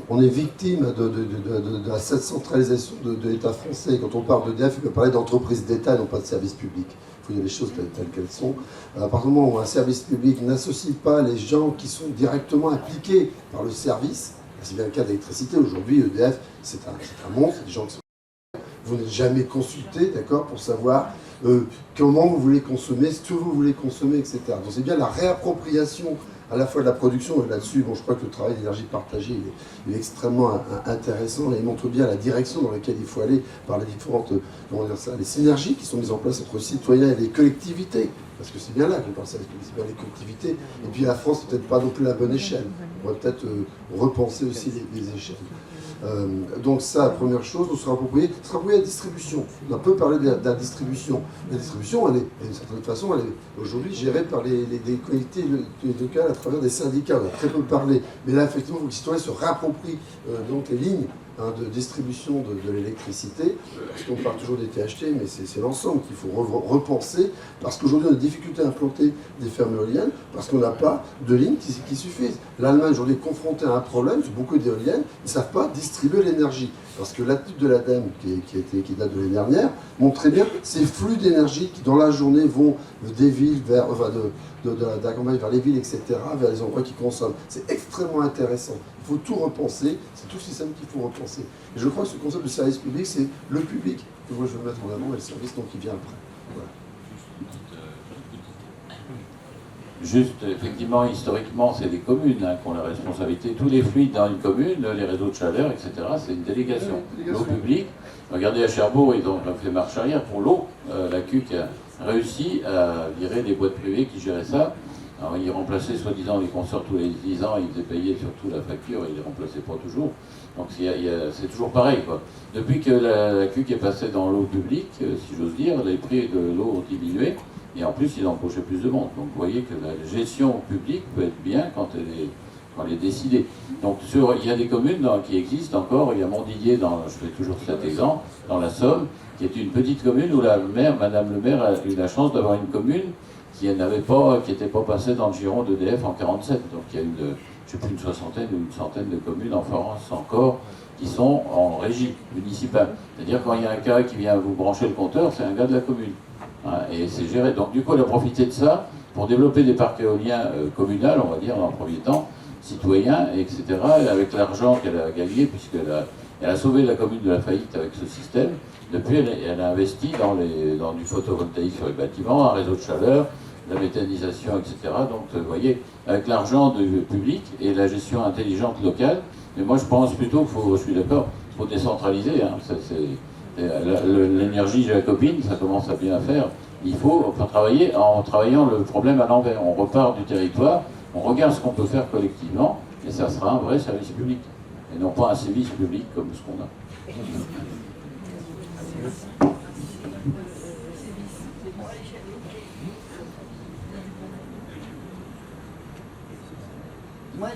Speaker 2: on est victime de la centralisation de l'État français. Quand on parle d'EDF, il peut parler d'entreprise d'État et non pas de service public. Il faut dire les choses telles qu'elles sont. À partir du moment où un service public n'associe pas les gens qui sont directement impliqués par le service, c'est bien le cas d'électricité. Aujourd'hui, EDF, c'est un monstre, des gens qui sont... Vous n'êtes jamais consulté, d'accord, pour savoir comment vous voulez consommer, ce que vous voulez consommer, etc. Donc c'est bien la réappropriation à la fois de la production, et là-dessus, je crois que le travail d'énergie partagée il est extrêmement intéressant et il montre bien la direction dans laquelle il faut aller par les différentes, les synergies qui sont mises en place entre citoyens et les collectivités. Parce que c'est bien là qu'on parle, c'est bien les collectivités. Et puis la France, c'est peut-être pas non plus la bonne échelle. On va peut-être repenser aussi les échelles. Donc ça, première chose, on sera approprié la distribution. On a peu parlé de la distribution. La distribution, elle est, d'une certaine façon, elle est aujourd'hui gérée par des collectivités locales à travers des syndicats. On a très peu parlé. Mais là, effectivement, il faut que les citoyens se réapproprient donc les lignes de distribution de l'électricité, parce qu'on parle toujours des THT, mais c'est l'ensemble qu'il faut repenser, parce qu'aujourd'hui on a des difficultés à implanter des fermes éoliennes, parce qu'on n'a pas de lignes qui suffisent. L'Allemagne aujourd'hui est confrontée à un problème, sur beaucoup d'éoliennes, ils ne savent pas distribuer l'énergie, parce que l'étude de l'ADEME, qui date de l'année dernière, montre très bien ces flux d'énergie qui dans la journée vont des villes vers, de la campagne vers les villes, etc., vers les endroits qui consomment. C'est extrêmement intéressant. Il faut tout repenser, c'est tout le système qu'il faut repenser. Et je crois que ce concept de service public, c'est le public que moi je veux mettre en avant et le service donc qui vient après. Voilà.
Speaker 5: Juste, effectivement, historiquement, c'est les communes qui ont la responsabilité. Tous les fluides dans une commune, les réseaux de chaleur, etc., c'est une délégation. L'eau publique, regardez à Cherbourg, ils ont fait marche arrière pour l'eau. La CUC a réussi à virer les boîtes privées qui géraient ça. Alors, ils remplaçaient soi-disant les consorts tous les 10 ans, ils faisaient payer surtout la facture, ils ne les remplaçaient pas toujours. Donc c'est toujours pareil, quoi. Depuis que la CUC est passée dans l'eau publique, si j'ose dire, les prix de l'eau ont diminué, et en plus ils embauchaient plus de monde. Donc vous voyez que la gestion publique peut être bien quand elle est décidée. Donc il y a des communes qui existent encore, il y a Montdidier, je fais toujours cet exemple, dans la Somme, qui est une petite commune où Madame le maire a eu la chance d'avoir une commune qui n'était pas passée dans le giron d'EDF en 1947. Donc il y a je ne sais plus, une soixantaine ou une centaine de communes en France encore qui sont en régie municipale. C'est-à-dire quand il y a un cas qui vient vous brancher le compteur, c'est un gars de la commune. Hein, et c'est géré. Donc du coup, elle a profité de ça pour développer des parcs éoliens communaux, on va dire, dans le premier temps, citoyens, etc., et avec l'argent qu'elle a gagné, puisqu'elle a sauvé la commune de la faillite avec ce système. Depuis, elle a investi dans du photovoltaïque sur les bâtiments, un réseau de chaleur, la méthanisation, etc. Donc, vous voyez, avec l'argent du public et la gestion intelligente locale, mais moi je pense plutôt qu'il faut, je suis d'accord, il faut décentraliser. Hein. L'énergie jacobine, ça commence à bien faire. Il faut travailler en travaillant le problème à l'envers. On repart du territoire, on regarde ce qu'on peut faire collectivement, et ça sera un vrai service public. Et non pas un service public comme ce qu'on a.
Speaker 10: Moi,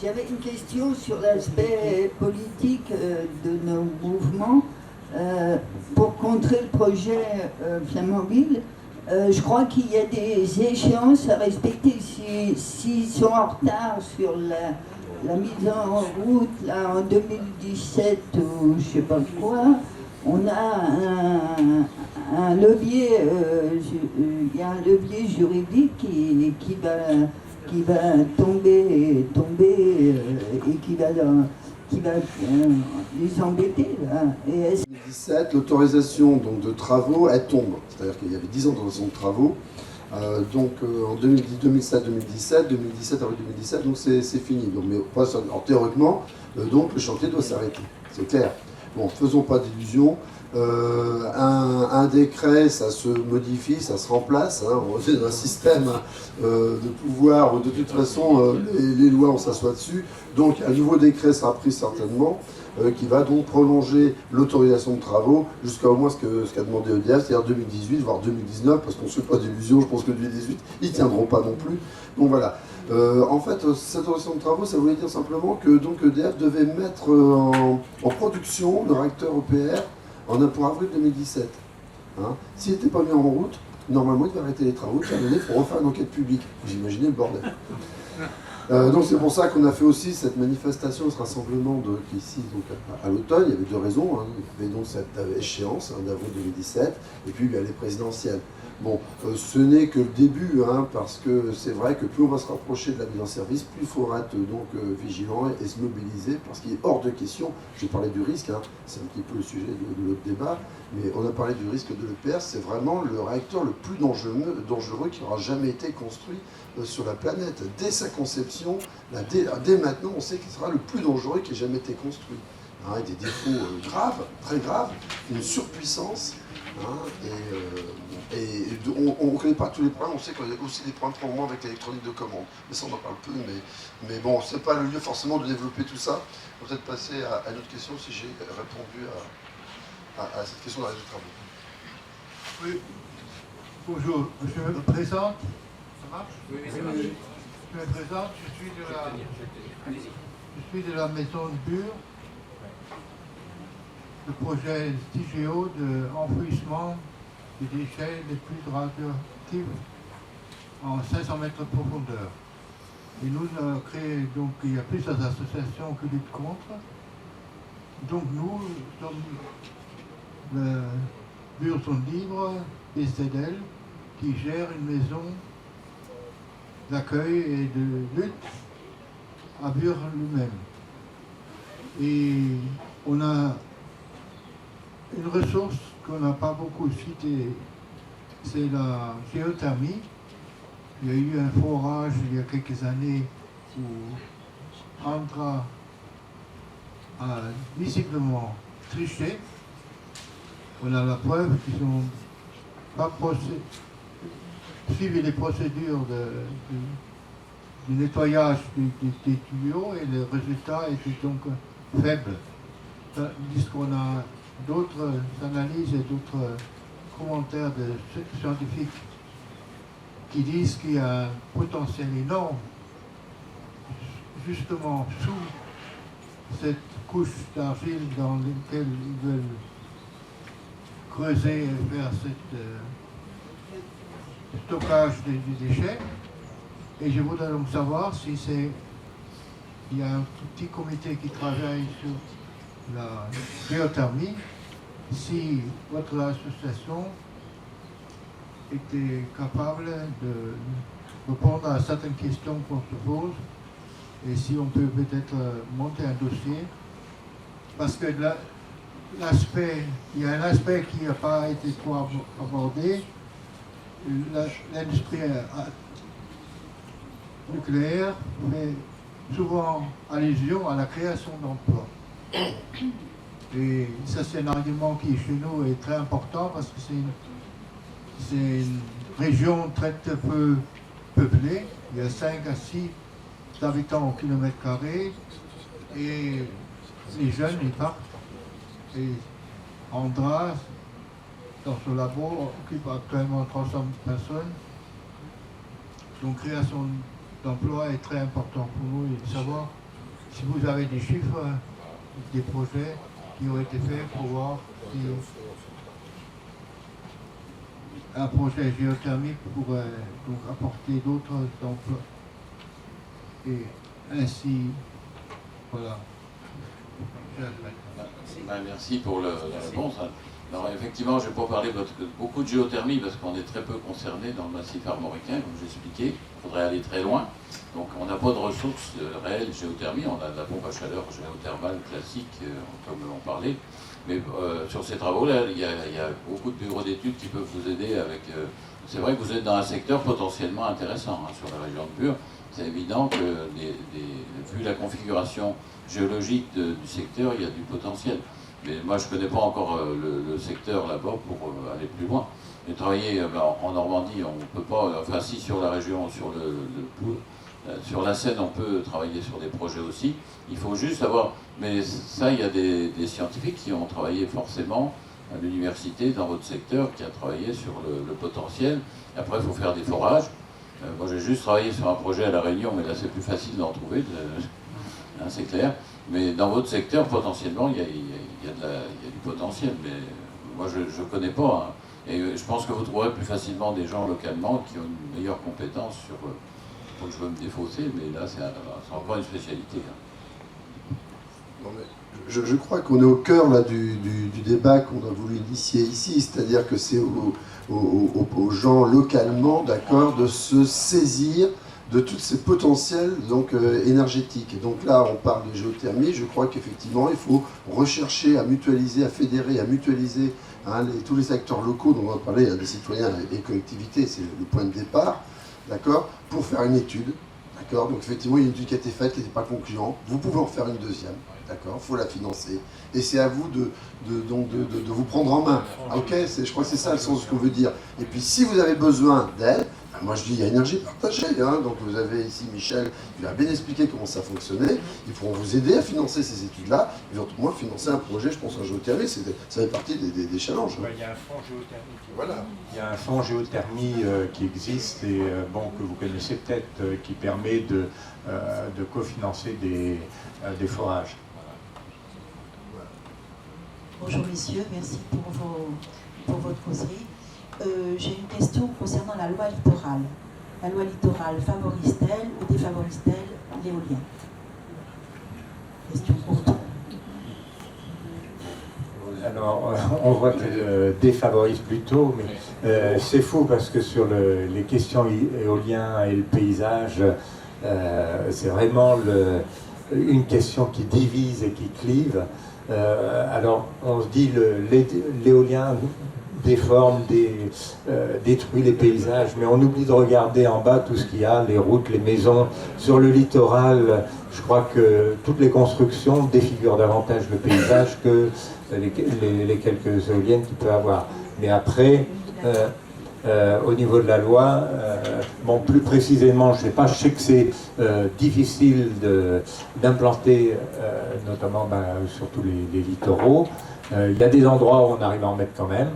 Speaker 10: j'avais une question sur l'aspect politique de nos mouvements. Pour contrer le projet Flamanville, je crois qu'il y a des échéances à respecter. S'ils sont en retard sur la mise en route là, en 2017 ou je sais pas quoi, on a un levier, il y a un levier juridique qui va tomber et qui va les embêter. Là. Et
Speaker 2: 2017, l'autorisation donc, de travaux, elle tombe. C'est-à-dire qu'il y avait 10 ans d'autorisation de travaux. En 2017, 2017, avril 2017, donc c'est fini. Donc, mais théoriquement, donc le chantier doit s'arrêter. C'est clair. Bon, faisons pas d'illusions. Un décret, ça se modifie, ça se remplace. Hein. On est dans un système de pouvoir où de toute façon les lois, on s'assoit dessus. Donc un nouveau décret sera pris certainement, qui va donc prolonger l'autorisation de travaux jusqu'à au moins ce qu'a demandé EDF, c'est-à-dire 2018, voire 2019, parce qu'on ne se fait pas d'illusions, je pense que 2018, ils ne tiendront pas non plus. Donc voilà. En fait, cette autorisation de travaux, ça voulait dire simplement que donc, EDF devait mettre en production le réacteur EPR pour avril 2017. Hein. S'il n'était pas mis en route, normalement il devait arrêter les travaux, puis à un moment donné, il faut refaire une enquête publique. Vous imaginez le bordel. Donc c'est pour ça qu'on a fait aussi cette manifestation, ce rassemblement ici donc, à l'automne. Il y avait deux raisons. Hein. Il y avait donc cette échéance d'avril 2017, et puis il y a les présidentielles. Bon, ce n'est que le début, hein, parce que c'est vrai que plus on va se rapprocher de la mise en service, plus il faudra être donc vigilant et se mobiliser, parce qu'il est hors de question, j'ai parlé du risque, hein, c'est un petit peu le sujet de notre débat, mais on a parlé du risque de l'EPR, c'est vraiment le réacteur le plus dangereux qui aura jamais été construit sur la planète. Dès sa conception, dès maintenant, on sait qu'il sera le plus dangereux qui ait jamais été construit. Hein, avec des défauts graves, très graves, une surpuissance. Hein, on ne connaît pas tous les problèmes, on sait qu'il y a aussi des problèmes pour le moment avec l'électronique de commande. Mais ça, on en parle peu, mais bon, c'est pas le lieu forcément de développer tout ça. On va peut-être passer à une autre question, si j'ai répondu à cette question de la réseau de travaux.
Speaker 11: Oui. Bonjour, je me présente. Ça marche? Oui, ça marche. Je me présente, je suis de la maison de Bure. Le projet TGO d'enfouissement des déchets les plus radioactifs en 500 mètres de profondeur. Et nous avons créé, donc il y a plusieurs associations qui luttent contre. Donc nous sommes le Bure Zone Libre, BCDL, qui gère une maison d'accueil et de lutte à Bure lui-même. Et on a une ressource qu'on n'a pas beaucoup citée, c'est la géothermie. Il y a eu un forage il y a quelques années où Andra a visiblement triché. On a la preuve qu'ils n'ont pas suivi les procédures du nettoyage des tuyaux et le résultat était donc faible. Puisqu'on a d'autres analyses et d'autres commentaires de scientifiques qui disent qu'il y a un potentiel énorme justement sous cette couche d'argile dans laquelle ils veulent creuser et faire cet stockage des déchets. Et je voudrais donc savoir si c'est il y a un petit comité qui travaille sur la géothermie. Si votre association était capable de répondre à certaines questions qu'on se pose, et si on peut peut-être monter un dossier, parce que il y a un aspect qui n'a pas été trop abordé, l'industrie nucléaire fait souvent allusion à la création d'emplois. Et ça, c'est un argument qui, chez nous, est très important parce que c'est une région très peu peuplée. Il y a 5 à 6 habitants au kilomètre carré et les jeunes, ils partent. Et Andras, dans ce labo, occupe actuellement 300 personnes. Donc, création d'emplois est très important pour nous et de savoir si vous avez des chiffres, des projets qui ont été faits pour voir si un projet géothermique pourrait donc apporter d'autres emplois. Et ainsi, voilà.
Speaker 5: Merci pour la réponse. Alors effectivement, je ne vais pas parler beaucoup de géothermie parce qu'on est très peu concerné dans le massif armoricain, comme j'expliquais. Il faudrait aller très loin. Donc on n'a pas de ressources réelles géothermie. On a de la pompe à chaleur géothermale classique, comme on parlait. Mais sur ces travaux-là, il y a beaucoup de bureaux d'études qui peuvent vous aider avec... c'est vrai que vous êtes dans un secteur potentiellement intéressant sur la région de Bure. C'est évident que vu la configuration géologique du secteur, il y a du potentiel. Mais moi, je ne connais pas encore le secteur là-bas pour aller plus loin. Et travailler en Normandie, on ne peut pas... Enfin, si sur la région, sur la Seine, on peut travailler sur des projets aussi. Il faut juste avoir... Mais ça, il y a des scientifiques qui ont travaillé forcément à l'université, dans votre secteur, qui a travaillé sur le potentiel. Et après, il faut faire des forages. Moi, j'ai juste travaillé sur un projet à La Réunion, mais là, c'est plus facile d'en trouver, c'est clair. Mais dans votre secteur, potentiellement, il y a du potentiel. Mais moi, je ne connais pas. Hein. Et je pense que vous trouverez plus facilement des gens localement qui ont une meilleure compétence sur... Faut que je veux me défausser, mais là, c'est encore une spécialité. Hein.
Speaker 2: Non, mais je crois qu'on est au cœur là, du débat qu'on a voulu initier ici, c'est-à-dire que c'est aux gens localement, d'accord, de se saisir de tous ces potentiels donc, énergétiques. Et donc là, on parle de géothermie, je crois qu'effectivement, il faut rechercher à mutualiser, à fédérer, à mutualiser tous les acteurs locaux dont on va parler, des citoyens et collectivités, c'est le point de départ, d'accord, pour faire une étude. D'accord, donc effectivement, il y a une étude qui a été faite, qui n'était pas concluante. Vous pouvez en faire une deuxième, d'accord, il faut la financer. Et c'est à vous de vous prendre en main. Ah, ok, je crois que c'est ça le sens de ce qu'on veut dire. Et puis, si vous avez besoin d'aide, moi je dis, il y a énergie partagée. Hein, donc vous avez ici Michel, il a bien expliqué comment ça fonctionnait. Ils pourront vous aider à financer ces études-là. Éventuellement, financer un projet, je pense, en géothermie, ça fait partie des challenges. Hein.
Speaker 1: Il y a un fonds géothermie.
Speaker 2: Voilà.
Speaker 1: Il y a un fonds géothermie qui existe et que vous connaissez peut-être, qui permet de cofinancer des forages.
Speaker 12: Bonjour messieurs, merci pour votre causerie. J'ai une question concernant la loi littorale. La loi littorale favorise-t-elle ou défavorise-t-elle l'éolien? Question courte.
Speaker 1: Alors, on voit qu'elle défavorise plutôt, mais c'est faux parce que sur les questions éoliennes et le paysage, c'est vraiment une question qui divise et qui clive. Alors, on se dit l'éolien déforme, détruit les paysages, mais on oublie de regarder en bas tout ce qu'il y a, les routes, les maisons. Sur le littoral, je crois que toutes les constructions défigurent davantage le paysage que les quelques éoliennes qu'il peut avoir. Mais après, au niveau de la loi, bon, plus précisément, je ne sais pas, je sais que c'est difficile d'implanter, notamment surtout les littoraux. Il y a des endroits où on arrive à en mettre quand même.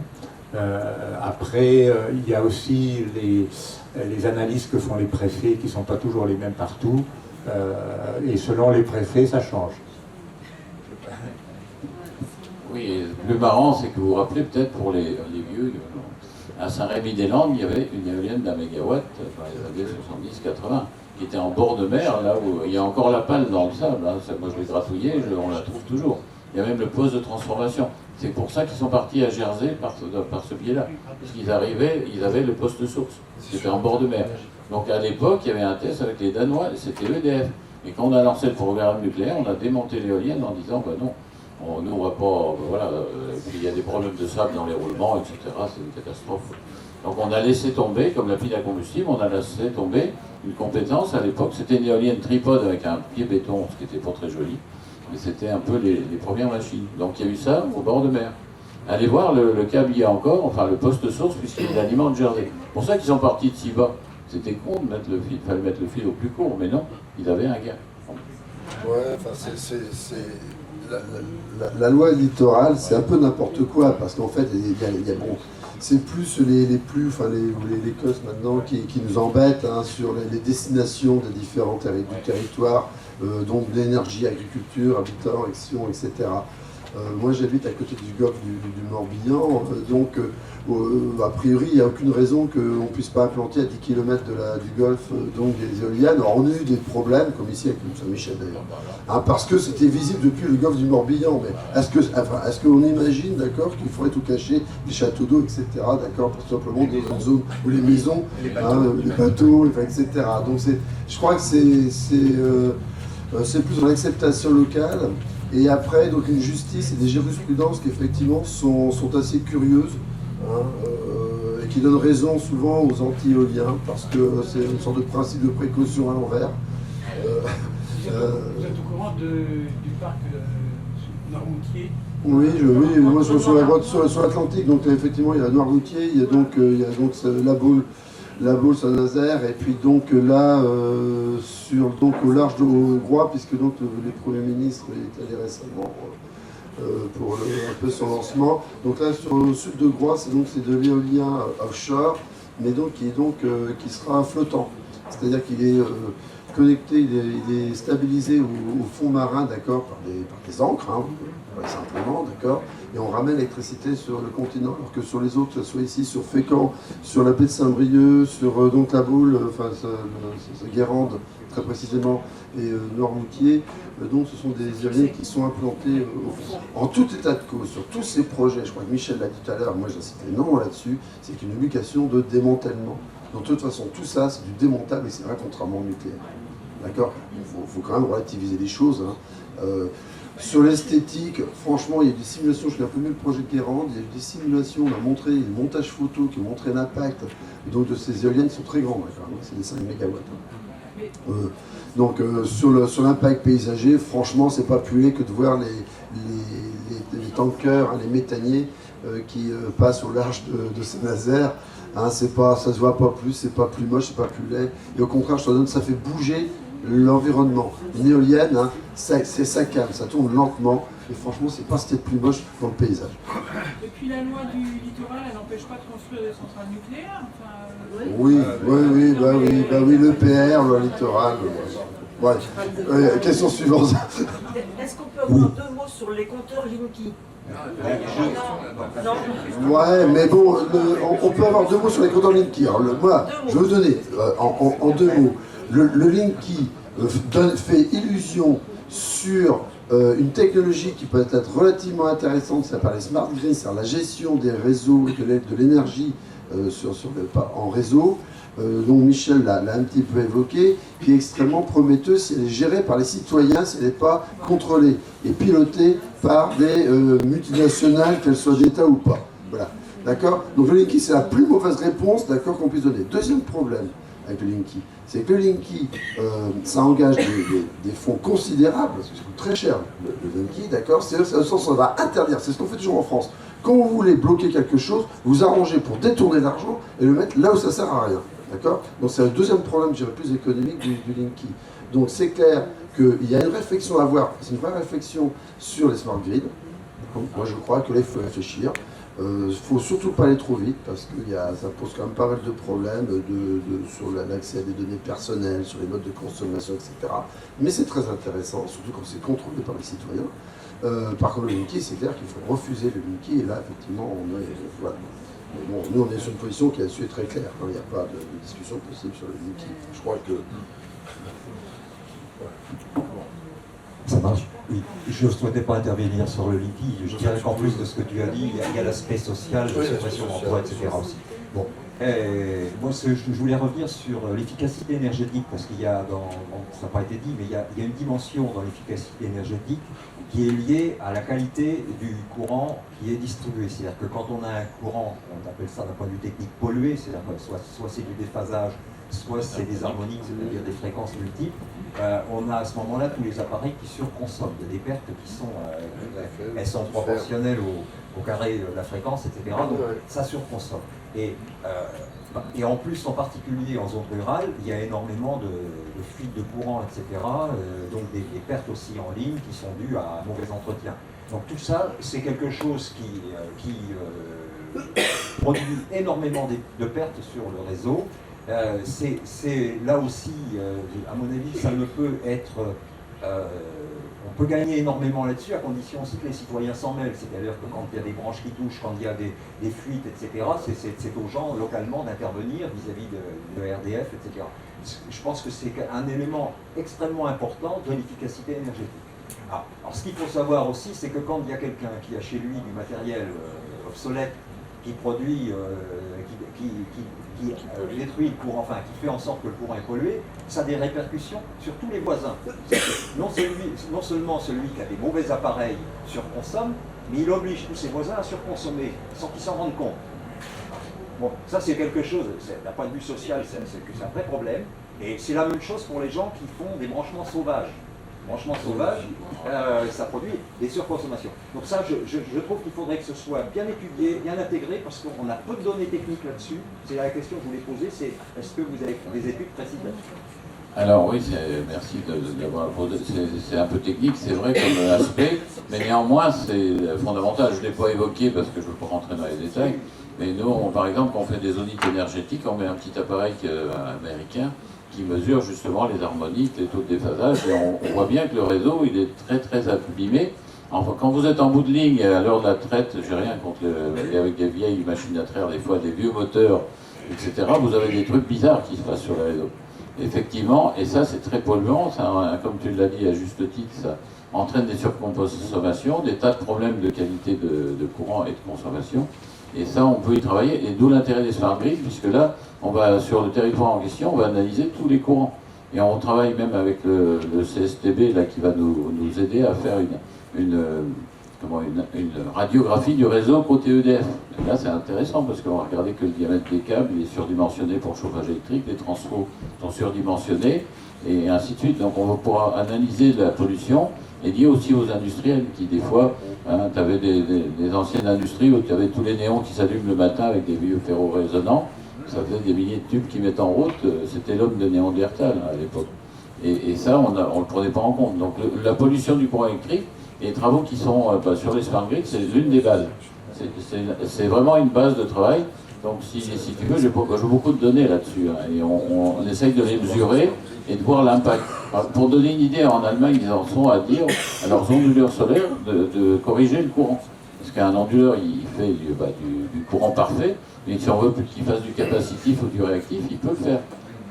Speaker 1: Après, il y a aussi les analyses que font les préfets qui ne sont pas toujours les mêmes partout. Et selon les préfets, ça change.
Speaker 5: Oui, et le plus marrant, c'est que vous vous rappelez peut-être pour les vieux, À Saint-Rémy-des-Landes, il y avait une éolienne d'1 mégawatt dans les années 70-80, qui était en bord de mer, là où il y a encore la pale dans le sable. Hein. Moi, je l'ai gratouillée, on la trouve toujours. Il y a même le poste de transformation. C'est pour ça qu'ils sont partis à Jersey par ce biais-là. Parce qu'ils arrivaient, ils avaient le poste de source, qui était en bord de mer. Donc à l'époque, il y avait un test avec les Danois, c'était EDF. Et quand on a lancé le programme nucléaire, on a démonté l'éolienne en disant, ben non, nous on va pas, voilà, puis il y a des problèmes de sable dans les roulements, etc. C'est une catastrophe. Donc on a laissé tomber, comme la pile à combustible, on a laissé tomber une compétence. À l'époque, c'était une éolienne tripode avec un pied béton, ce qui n'était pas très joli. Mais c'était un peu les premières machines. Donc il y a eu ça au bord de mer. Allez voir le câble, il y a encore, enfin le poste source, puisqu'il alimente Jersey. C'est pour ça qu'ils sont partis de si bas. C'était con de mettre le fil, il fallait mettre le fil au plus court, mais non, ils avaient un gap.
Speaker 2: Ouais, enfin la loi littorale, c'est un peu n'importe quoi, parce qu'en fait, bon, c'est plus les causes maintenant qui nous embêtent hein, sur les destinations des différents territoires, donc l'énergie, agriculture, habitat, action, etc. Moi j'habite à côté du golfe du Morbihan, donc a priori il n'y a aucune raison qu'on ne puisse pas implanter à 10 km du golfe donc des éoliennes. Alors, on a eu des problèmes, comme ici avec le Saint-Michel d'ailleurs, hein, parce que c'était visible depuis le golfe du Morbihan. Mais est-ce qu'on imagine d'accord, qu'il faudrait tout cacher, les châteaux d'eau, etc. D'accord, pour simplement des zones où les maisons, les bateaux, etc. Donc je crois que c'est plus dans l'acceptation locale. Et après, donc une justice et des jurisprudences qui effectivement sont assez curieuses hein, et qui donnent raison souvent aux anti-éoliens parce que c'est une sorte de principe de précaution à l'envers.
Speaker 13: Vous êtes au courant du parc Noirmoutier?
Speaker 2: Oui, moi sur l'Atlantique, donc effectivement il y a Noirmoutier, il y a donc la Baule Saint-Nazaire, et puis donc là, au large de Groix, puisque donc le Premier ministre est allé récemment pour un peu son lancement. Donc là, sur le sud de Groix, c'est de l'éolien offshore, mais donc qui sera flottant. C'est-à-dire qu'il est connecté, il est stabilisé au fond marin, d'accord, par des ancres, hein, simplement, d'accord, et on ramène l'électricité sur le continent, alors que sur les autres, que ce soit ici, sur Fécamp, sur la baie de Saint-Brieuc, sur donc la Baule, enfin Guérande, très précisément, et Noirmoutier, donc ce sont des éoliennes qui sont implantées en tout état de cause, sur tous ces projets. Je crois que Michel l'a dit tout à l'heure, moi j'incite énormément là-dessus, c'est une obligation de démantèlement. Donc de toute façon, tout ça, c'est du démontable, et c'est vrai, contrairement au nucléaire. D'accord ? Il faut quand même relativiser les choses. Hein. Sur l'esthétique, franchement, il y a des simulations, je l'ai un peu mieux le projet de Guérande, il y a eu des simulations, on a montré des montages photos qui ont montré l'impact donc de ces éoliennes qui sont très grandes, c'est des 5 mégawatts. Donc sur l'impact paysager, franchement, c'est pas plus laid que de voir les tankers, hein, les méthaniers qui passent au large de Saint-Nazaire. Hein, ça se voit pas plus, c'est pas plus moche, c'est pas plus laid. Et au contraire, je te donne, ça fait bouger l'environnement. Une éolienne, hein, ça calme, ça tourne lentement. Et franchement, c'est pas ce qui est le plus moche dans le paysage.
Speaker 13: Et puis la loi du littoral, elle n'empêche pas de construire des centrales nucléaires.
Speaker 2: Oui, l'EPR, le littoral. Ouais. Question suivante.
Speaker 14: Est-ce qu'on peut avoir 2 mots sur les compteurs Linky?
Speaker 2: Ouais, mais bon, on peut avoir 2 mots sur les compteurs Linky. Alors, moi, je vais vous donner en 2 mots. Le Linky fait illusion sur une technologie qui peut être relativement intéressante, ça s'appelle les smart grids, c'est-à-dire la gestion des réseaux et de l'énergie en réseau. dont Michel l'a un petit peu évoqué, qui est extrêmement prometteuse si elle est gérée par les citoyens, si elle n'est pas contrôlée et pilotée par des multinationales, qu'elles soient d'État ou pas. Voilà, d'accord. Donc le Linky, c'est la plus mauvaise réponse, d'accord, qu'on puisse donner. Deuxième problème avec le Linky, c'est que le Linky, ça engage des fonds considérables, parce que ça coûte très cher le Linky, d'accord. C'est au sens où on va interdire, c'est ce qu'on fait toujours en France. Quand vous voulez bloquer quelque chose, vous arrangez pour détourner l'argent et le mettre là où ça sert à rien. D'accord. Donc c'est le deuxième problème, je dirais, plus économique du Linky. Donc c'est clair qu'il y a une réflexion à avoir, c'est une vraie réflexion sur les smart grids. Donc, moi je crois que là il faut réfléchir. Il ne faut surtout pas aller trop vite parce que ça pose quand même pas mal de problèmes sur l'accès à des données personnelles, sur les modes de consommation, etc. Mais c'est très intéressant, surtout quand c'est contrôlé par les citoyens. Par contre, le Linky, c'est clair qu'il faut refuser le Linky, et là, effectivement, on est... Voilà. Mais bon, nous, on est sur une position qui là-dessus est très claire. Il n'y a pas de discussion possible sur le Linky. Je crois que...
Speaker 15: Ça marche. Oui, je ne souhaitais pas intervenir sur le Linky. Je dirais qu'en plus de ce que tu as dit, il y a l'aspect social, la suppression d'emploi, etc. aussi. Bon. Moi, je voulais revenir sur l'efficacité énergétique, parce qu'il y a, ça n'a pas été dit, mais il y a une dimension dans l'efficacité énergétique qui est liée à la qualité du courant qui est distribué. C'est-à-dire que quand on a un courant, on appelle ça d'un point de vue technique pollué, c'est-à-dire que soit c'est du déphasage, soit c'est des harmoniques, c'est-à-dire des fréquences multiples, on a à ce moment-là tous les appareils qui surconsomment. Il y a des pertes qui sont, elles sont proportionnelles au carré de la fréquence, etc. Donc ça surconsomme. Et en plus, en particulier en zone rurale, il y a énormément de fuites de courant, etc. Donc des pertes aussi en ligne qui sont dues à un mauvais entretien. Donc tout ça, c'est quelque chose qui produit énormément de pertes sur le réseau. C'est là aussi, à mon avis, ça ne peut être... on peut gagner énormément là-dessus, à condition aussi que les citoyens s'en mêlent. C'est-à-dire que quand il y a des branches qui touchent, quand il y a des fuites, etc., c'est aux gens localement d'intervenir vis-à-vis de RDF, etc. Je pense que c'est un élément extrêmement important de l'efficacité énergétique. Alors ce qu'il faut savoir aussi, c'est que quand il y a quelqu'un qui a chez lui du matériel obsolète, qui produit, qui détruit le courant, enfin qui fait en sorte que le courant est pollué, ça a des répercussions sur tous les voisins. Non seulement celui qui a des mauvais appareils surconsomme, mais il oblige tous ses voisins à surconsommer sans qu'ils s'en rendent compte. Bon, ça c'est quelque chose, d'un point de vue social, c'est un vrai problème. Et c'est la même chose pour les gens qui font des branchements sauvages. Branchement sauvage, ça produit des surconsommations. Donc ça, je trouve qu'il faudrait que ce soit bien étudié, bien intégré, parce qu'on a peu de données techniques là-dessus. C'est la question que je voulais poser, c'est est-ce que vous avez des études précises là-dessus?
Speaker 5: Alors oui, merci d'avoir posé. C'est un peu technique, c'est vrai comme aspect, mais néanmoins c'est fondamental. Je ne l'ai pas évoqué parce que je ne veux pas rentrer dans les détails, mais nous, par exemple, quand on fait des audits énergétiques, on met un petit appareil américain qui mesure justement les harmoniques, les taux de déphasage, et on voit bien que le réseau, il est très très abîmé. Enfin, quand vous êtes en bout de ligne, à l'heure de la traite, j'ai rien contre avec des vieilles machines à traire, des fois des vieux moteurs, etc., vous avez des trucs bizarres qui se passent sur le réseau. Effectivement, et ça c'est très polluant, ça, comme tu l'as dit à juste titre, ça entraîne des surconsommations, des tas de problèmes de qualité de courant et de consommation. Et ça, on peut y travailler, et d'où l'intérêt des smart grids, puisque là, on va, sur le territoire en question, on va analyser tous les courants. Et on travaille même avec le CSTB, là, qui va nous aider à faire une radiographie du réseau côté EDF. Et là, c'est intéressant, parce qu'on va regarder que le diamètre des câbles, il est surdimensionné pour le chauffage électrique, les transfos sont surdimensionnés, et ainsi de suite. Donc on va pouvoir analyser la pollution, et lié aussi aux industriels qui, des fois, tu avais des anciennes industries où tu avais tous les néons qui s'allument le matin avec des vieux ferros résonnants. Ça faisait des milliers de tubes qui mettent en route. C'était l'homme de Néandertal à l'époque. Et ça, on ne le prenait pas en compte. Donc la pollution du courant électrique et les travaux qui sont sur les smart grids, c'est l'une des bases. C'est vraiment une base de travail. Donc si tu veux, j'ai beaucoup de données là-dessus. Et on essaye de les mesurer et de voir l'impact. Pour donner une idée, en Allemagne, ils en sont à dire à leurs onduleurs solaires de corriger le courant. Parce qu'un onduleur, il fait du courant parfait, mais si on veut qu'il fasse du capacitif ou du réactif, il peut le faire.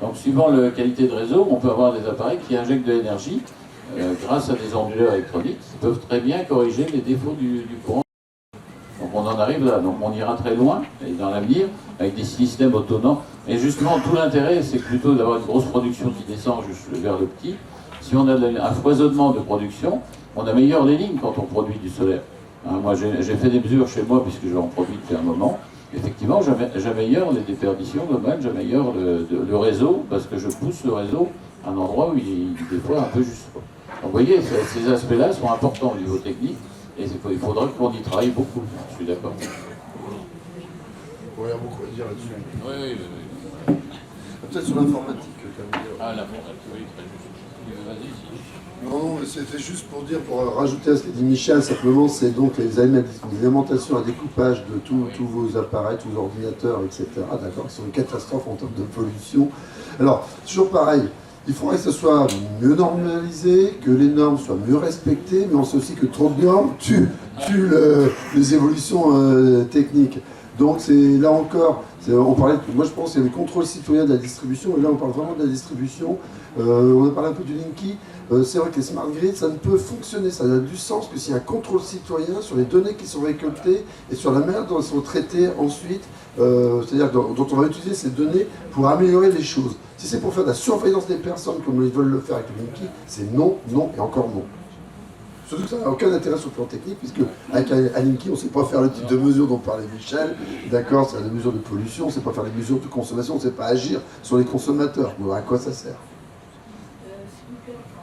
Speaker 5: Donc suivant la qualité de réseau, on peut avoir des appareils qui injectent de l'énergie grâce à des onduleurs électroniques qui peuvent très bien corriger les défauts du courant. Donc on en arrive là, donc on ira très loin et dans l'avenir avec des systèmes autonomes. Et justement, tout l'intérêt, c'est plutôt d'avoir une grosse production qui descend vers le petit. Si on a un foisonnement de production, on améliore les lignes quand on produit du solaire. Moi, j'ai fait des mesures chez moi puisque j'en produis depuis un moment. Effectivement, j'améliore les déperditions globales, j'améliore le réseau parce que je pousse le réseau à un endroit où il est des fois un peu juste. Donc vous voyez, ces aspects-là sont importants au niveau technique. Et il faudra qu'on y travaille beaucoup, je suis d'accord.
Speaker 2: Il y a beaucoup à dire là-dessus.
Speaker 5: Oui.
Speaker 2: Peut-être sur l'informatique.
Speaker 5: L'informatique, oui, très juste. Vas-y.
Speaker 2: Non, c'était juste pour dire, pour rajouter à ce qu'a dit Michel, simplement, c'est donc les alimentations à découpage de tous vos appareils, tous vos ordinateurs, etc. D'accord, qui sont une catastrophe en termes de pollution. Alors, toujours pareil. Il faudrait que ce soit mieux normalisé, que les normes soient mieux respectées, mais on sait aussi que trop de normes tuent les évolutions techniques. Donc c'est là encore, on parlait, moi je pense qu'il y avait le contrôle citoyen de la distribution, et là on parle vraiment de la distribution. On a parlé un peu du Linky. C'est vrai que les smart grids, ça ne peut fonctionner, ça a du sens que s'il y a un contrôle citoyen sur les données qui sont récoltées et sur la manière dont elles sont traitées ensuite, c'est-à-dire dont on va utiliser ces données pour améliorer les choses. Si c'est pour faire de la surveillance des personnes comme ils veulent le faire avec le Linky, c'est non, non et encore non. Surtout que ça n'a aucun intérêt sur le plan technique, puisque avec un Linky, on ne sait pas faire le type de mesures dont parlait Michel, d'accord, c'est des mesures de pollution, on ne sait pas faire les mesures de consommation, on ne sait pas agir sur les consommateurs. Bon, à quoi ça sert?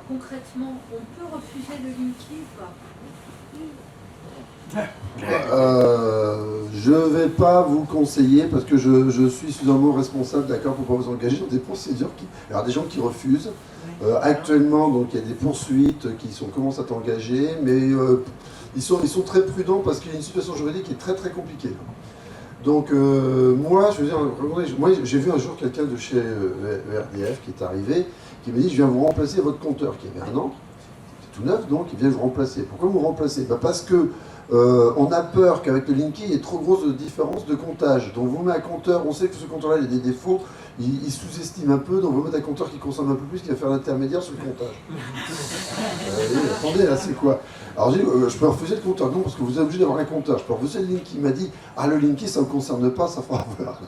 Speaker 9: Concrètement, on peut refuser le Linky ou pas?
Speaker 2: Je ne vais pas vous conseiller, parce que je suis suffisamment responsable, d'accord, pour ne pas vous engager dans des procédures qui... Alors des gens qui refusent. Actuellement, donc, il y a des poursuites qui commencent à être engagées, mais ils sont très prudents parce qu'il y a une situation juridique qui est très très compliquée. Donc moi, je veux dire, moi j'ai vu un jour quelqu'un de chez ERDF qui est arrivé, qui m'a dit: je viens vous remplacer votre compteur, qui avait 1 an, c'est tout neuf, donc il vient vous remplacer. Pourquoi vous remplacez? Parce que on a peur qu'avec le Linky, il y ait trop grosse différence de comptage. Donc vous mettez un compteur, on sait que ce compteur-là, il a des défauts, il sous-estime un peu, donc vous mettez un compteur qui consomme un peu plus, qui va faire l'intermédiaire sur le comptage. Attendez, là, c'est quoi? Alors j'ai dit, je peux refuser le compteur. Non, parce que vous êtes obligé d'avoir un compteur. Je peux refuser le Linky. Il m'a dit: ah, le Linky, ça ne me concerne pas, ça fera voir.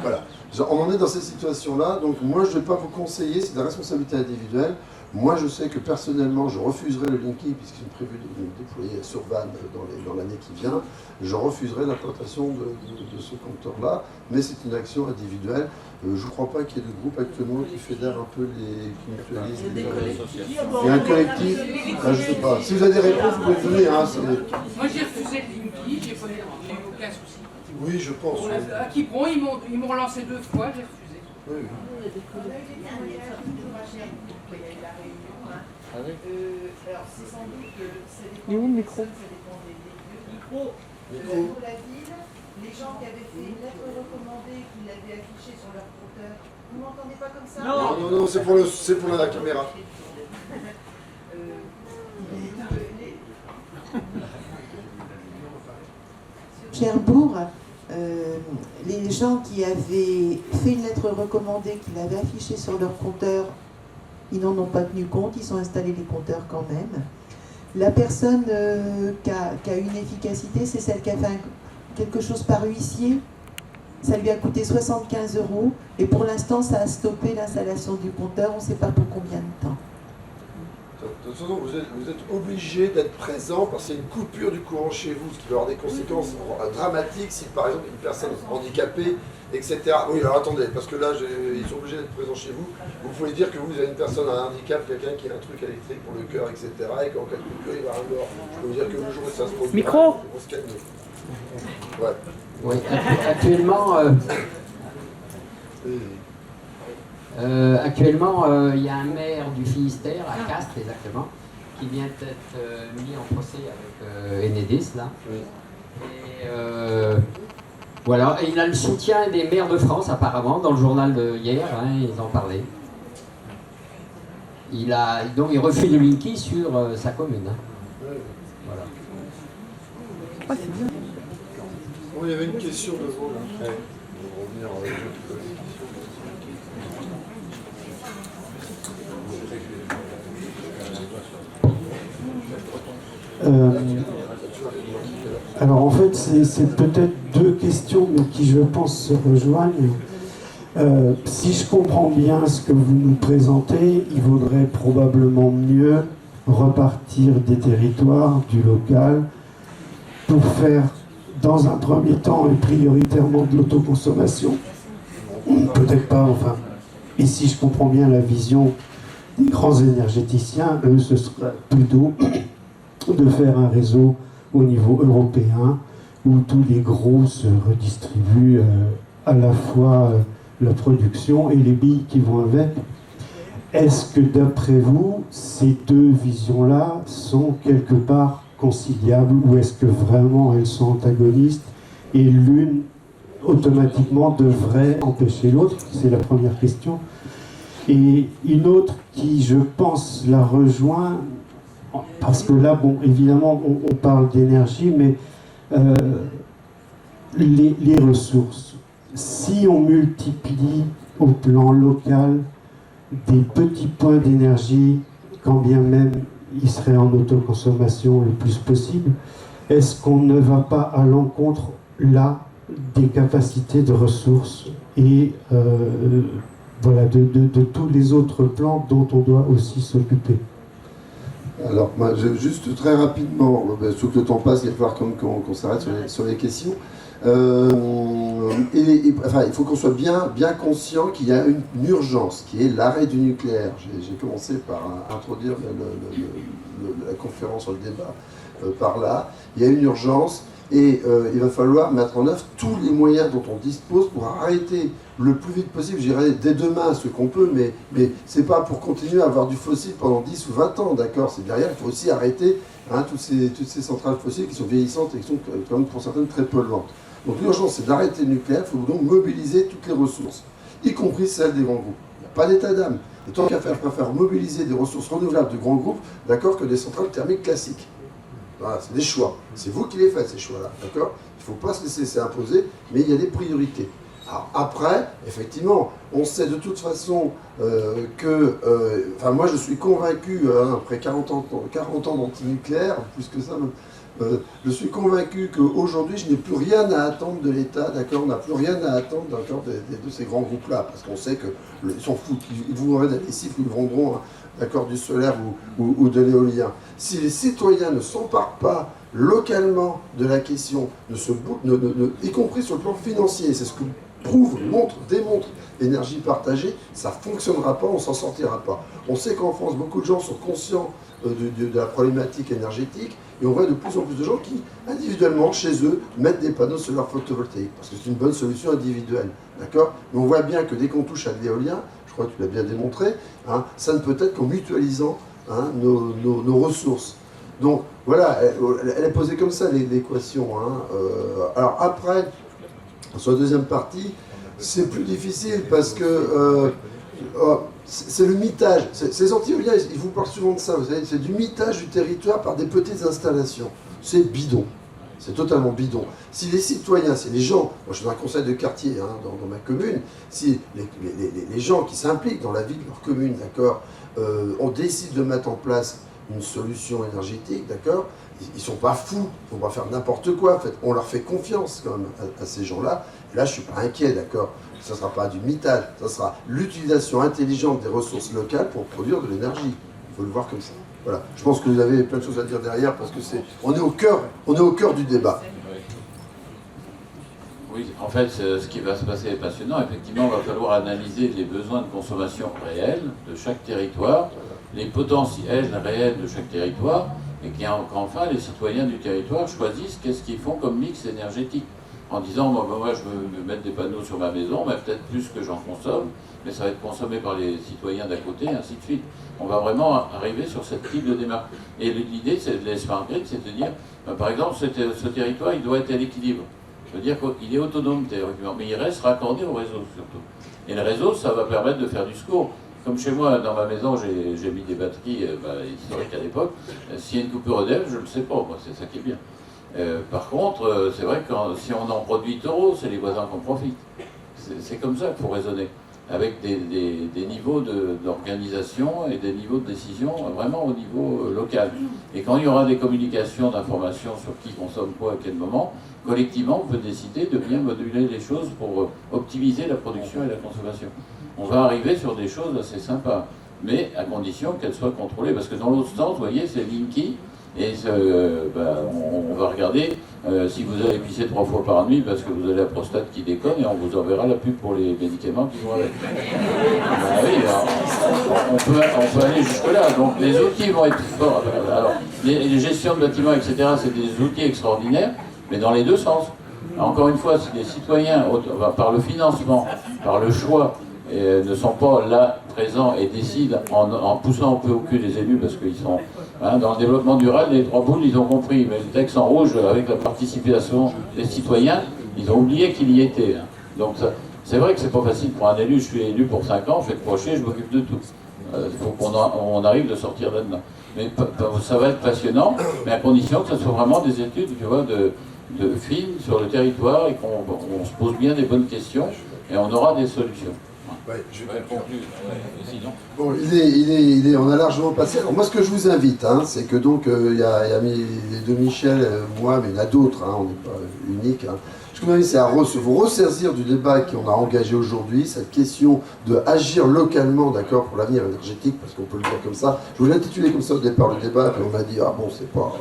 Speaker 2: Voilà. On en est dans cette situation-là, donc moi, je ne vais pas vous conseiller, c'est de la responsabilité individuelle. Moi, je sais que personnellement, je refuserai le Linky, puisqu'ils ont prévu de le déployer sur Vannes dans l'année qui vient. Je refuserai l'implantation de ce compteur-là, mais c'est une action individuelle. Je ne crois pas qu'il y ait de groupe actuellement qui fédère un peu qui mutualise les... Il y a un collectif, je ne sais pas. Si vous avez des réponses, vous pouvez me donner. Hein,
Speaker 13: moi, j'ai refusé le Linky, j'ai aucun souci.
Speaker 2: Oui, je pense.
Speaker 13: À Quiberon, ils m'ont relancé 2 fois, j'ai refusé.
Speaker 2: Oui.
Speaker 16: Alors, c'est sans doute que ça dépend
Speaker 13: des
Speaker 16: personnes, ça dépend des lieux. Micro. La ville, les gens qui avaient fait une lettre recommandée, qui l'avaient affichée sur leur compteur. Vous m'entendez pas comme ça?
Speaker 2: Non, c'est pour la caméra.
Speaker 12: Cherbourg, les gens qui avaient fait une lettre recommandée, qui l'avaient affichée sur leur compteur, ils n'en ont pas tenu compte, ils ont installé les compteurs quand même. La personne qui a une efficacité, c'est celle qui a fait quelque chose par huissier. Ça lui a coûté 75 €, et pour l'instant, ça a stoppé l'installation du compteur, on ne sait pas pour combien de temps.
Speaker 2: De toute façon, vous êtes obligé d'être présent parce qu'il y a une coupure du courant chez vous, ce qui peut avoir des conséquences dramatiques si par exemple une personne handicapée, etc. Oui, alors attendez, parce que là, ils sont obligés d'être présents chez vous. Vous pouvez dire que vous avez une personne à un handicap, quelqu'un qui a un truc électrique pour le cœur, etc. Et qu'en cas de coupure, il va avoir un mort. Je peux vous dire que le jour où ça se produit, on se calme. Ouais.
Speaker 17: Oui, actuellement, il y a un maire du Finistère, à Castres exactement, qui vient d'être mis en procès avec Enedis, là. Et voilà, et il a le soutien des maires de France, apparemment, dans le journal de hier, hein, ils en parlaient. Donc il refuse le Linky sur sa commune. Hein. Voilà.
Speaker 2: Oh, c'est bien. Bon, il y avait une question de vous, là. Ouais. On va revenir avec
Speaker 18: alors en fait, c'est peut-être 2 questions, mais qui je pense se rejoignent. Si je comprends bien ce que vous nous présentez, il vaudrait probablement mieux repartir des territoires, du local, pour faire dans un premier temps et prioritairement de l'autoconsommation. Peut-être pas, enfin. Et si je comprends bien la vision des grands énergéticiens, eux, ce serait plutôt de faire un réseau au niveau européen où tous les gros se redistribuent à la fois la production et les billes qui vont avec. Est-ce que d'après vous, ces 2 visions-là sont quelque part conciliables ou est-ce que vraiment elles sont antagonistes et l'une automatiquement devrait empêcher l'autre? C'est la première question. Et une autre qui, je pense, la rejoint, parce que là, bon, évidemment, on parle d'énergie, mais les ressources. Si on multiplie au plan local des petits points d'énergie, quand bien même ils seraient en autoconsommation le plus possible, est-ce qu'on ne va pas à l'encontre, là, des capacités de ressources et voilà, de tous les autres plans dont on doit aussi s'occuper?
Speaker 2: Alors, moi, juste très rapidement, sauf que le temps passe, il va falloir qu'on s'arrête sur les questions. Enfin, il faut qu'on soit bien conscient qu'il y a une urgence, qui est l'arrêt du nucléaire. J'ai commencé par introduire la conférence, le débat par là. Il y a une urgence et il va falloir mettre en œuvre tous les moyens dont on dispose pour arrêter le plus vite possible, je dirais dès demain ce qu'on peut, mais c'est pas pour continuer à avoir du fossile pendant 10 ou 20 ans, d'accord? C'est derrière, il faut aussi arrêter toutes ces centrales fossiles qui sont vieillissantes et qui sont quand même pour certaines très polluantes. Donc l'urgence, c'est d'arrêter le nucléaire, il faut donc mobiliser toutes les ressources, y compris celles des grands groupes. Il n'y a pas d'état d'âme. Et tant qu'à faire, je préfère mobiliser des ressources renouvelables de grands groupes, d'accord, que des centrales thermiques classiques. Voilà, c'est des choix. C'est vous qui les faites, ces choix-là, d'accord? Il ne faut pas se laisser imposer, mais il y a des priorités. Alors après, effectivement, on sait de toute façon enfin moi je suis convaincu, après 40 ans d'antinucléaire, plus que ça même, je suis convaincu qu'aujourd'hui je n'ai plus rien à attendre de l'État, d'accord, on n'a plus rien à attendre d'accord, de ces grands groupes-là, parce qu'on sait qu'ils s'en foutent, ils vous vendront des lessives, ils vendront d'accord, du solaire ou de l'éolien. Si les citoyens ne s'emparent pas localement de la question, y compris sur le plan financier, c'est ce que démontre l'énergie partagée, ça ne fonctionnera pas, on ne s'en sortira pas. On sait qu'en France, beaucoup de gens sont conscients de la problématique énergétique et on voit de plus en plus de gens qui, individuellement, chez eux, mettent des panneaux solaires photovoltaïques parce que c'est une bonne solution individuelle, d'accord? Mais on voit bien que dès qu'on touche à l'éolien, je crois que tu l'as bien démontré, ça ne peut être qu'en mutualisant nos ressources. Donc voilà, elle est posée comme ça l'équation. Alors après, sur la deuxième partie, c'est plus difficile parce que c'est le mitage. Ces anti-éoliens, ils vous parlent souvent de ça, vous savez, c'est du mitage du territoire par des petites installations. C'est bidon. C'est totalement bidon. Si les citoyens, si les gens, moi je suis dans un conseil de quartier dans ma commune, si les gens qui s'impliquent dans la vie de leur commune, d'accord, on décide de mettre en place une solution énergétique, d'accord, ils ne sont pas fous, il ne faut pas faire n'importe quoi, en fait. On leur fait confiance quand même à ces gens-là. Et là, je ne suis pas inquiet, d'accord. Ça ne sera pas du mitage, ça sera l'utilisation intelligente des ressources locales pour produire de l'énergie. Il faut le voir comme ça. Voilà. Je pense que vous avez plein de choses à dire derrière parce que on est au cœur du débat.
Speaker 5: Oui, en fait, ce qui va se passer est passionnant. Effectivement, il va falloir analyser les besoins de consommation réels de chaque territoire, les potentiels réels de chaque territoire, et qu'enfin les citoyens du territoire choisissent qu'est-ce qu'ils font comme mix énergétique. En disant, moi je veux mettre des panneaux sur ma maison, mais peut-être plus que j'en consomme, mais ça va être consommé par les citoyens d'à côté, et ainsi de suite. On va vraiment arriver sur ce type de démarche. Et l'idée de l'Smart Grid, c'est de dire, par exemple, ce territoire, il doit être à l'équilibre. Je veux dire qu'il est autonome théoriquement, mais il reste raccordé au réseau surtout. Et le réseau, ça va permettre de faire du secours. Comme chez moi, dans ma maison, j'ai mis des batteries historiques à l'époque. S'il y a une coupure EDF, je ne le sais pas, moi, c'est ça qui est bien. Par contre, c'est vrai que si on en produit 8 €, c'est les voisins qui en profitent. C'est comme ça qu'il faut raisonner, avec des niveaux d'organisation et des niveaux de décision vraiment au niveau local. Et quand il y aura des communications d'informations sur qui consomme quoi à quel moment, collectivement, on peut décider de bien moduler les choses pour optimiser la production et la consommation. On va arriver sur des choses assez sympas, mais à condition qu'elles soient contrôlées. Parce que dans l'autre sens, vous voyez, c'est Linky, et on va regarder si vous allez pisser 3 fois par nuit parce que vous avez la prostate qui déconne, et on vous enverra la pub pour les médicaments qui vont avec. Oui, alors, on peut aller jusque-là. Donc les outils vont être forts. Alors, les gestions de bâtiments, etc., c'est des outils extraordinaires, mais dans les deux sens. Encore une fois, si les citoyens, par le financement, par le choix, ne sont pas là, présents et décident en poussant un peu au cul les élus, parce qu'ils sont dans le développement durable, les 3 boules, ils ont compris, mais le texte en rouge, avec la participation des citoyens, ils ont oublié qu'il y était. Donc c'est vrai que c'est pas facile pour un élu. Je suis élu pour 5 ans, je vais te procher, je m'occupe de tout. Il faut qu'on arrive de sortir là-dedans. Mais ça va être passionnant, mais à condition que ce soit vraiment des études, tu vois, de fine sur le territoire et qu'on se pose bien des bonnes questions et on aura des solutions.
Speaker 2: Ouais, je vais
Speaker 5: conclure. Sinon.
Speaker 2: Bon, on a largement passé. Alors moi, ce que je vous invite, c'est que donc il y a les deux Michel, moi, mais il y en a d'autres. On n'est pas unique. Ce que je vous invite, c'est à vous ressaisir du débat qu'on a engagé aujourd'hui, cette question de agir localement, d'accord, pour l'avenir énergétique, parce qu'on peut le dire comme ça. Je voulais l'intituler comme ça au départ le débat, puis on m'a dit c'est pas.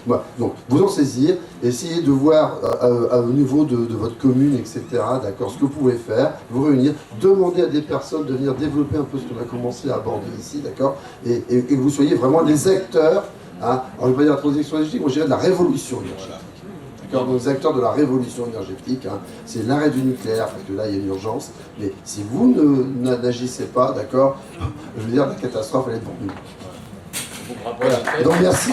Speaker 2: Voilà. Donc, vous en saisir, essayez de voir au niveau de votre commune, etc., d'accord, ce que vous pouvez faire, vous réunir, demander à des personnes de venir développer un peu ce qu'on a commencé à aborder ici, d'accord, et que vous soyez vraiment les acteurs, alors je ne vais pas dire la transition énergétique, moi je dirais de la révolution énergétique. D'accord, donc les acteurs de la révolution énergétique, c'est l'arrêt du nucléaire, parce que là il y a une urgence, mais si vous n'agissez pas, d'accord, je veux dire, la catastrophe elle est devant nous. Voilà. Donc merci.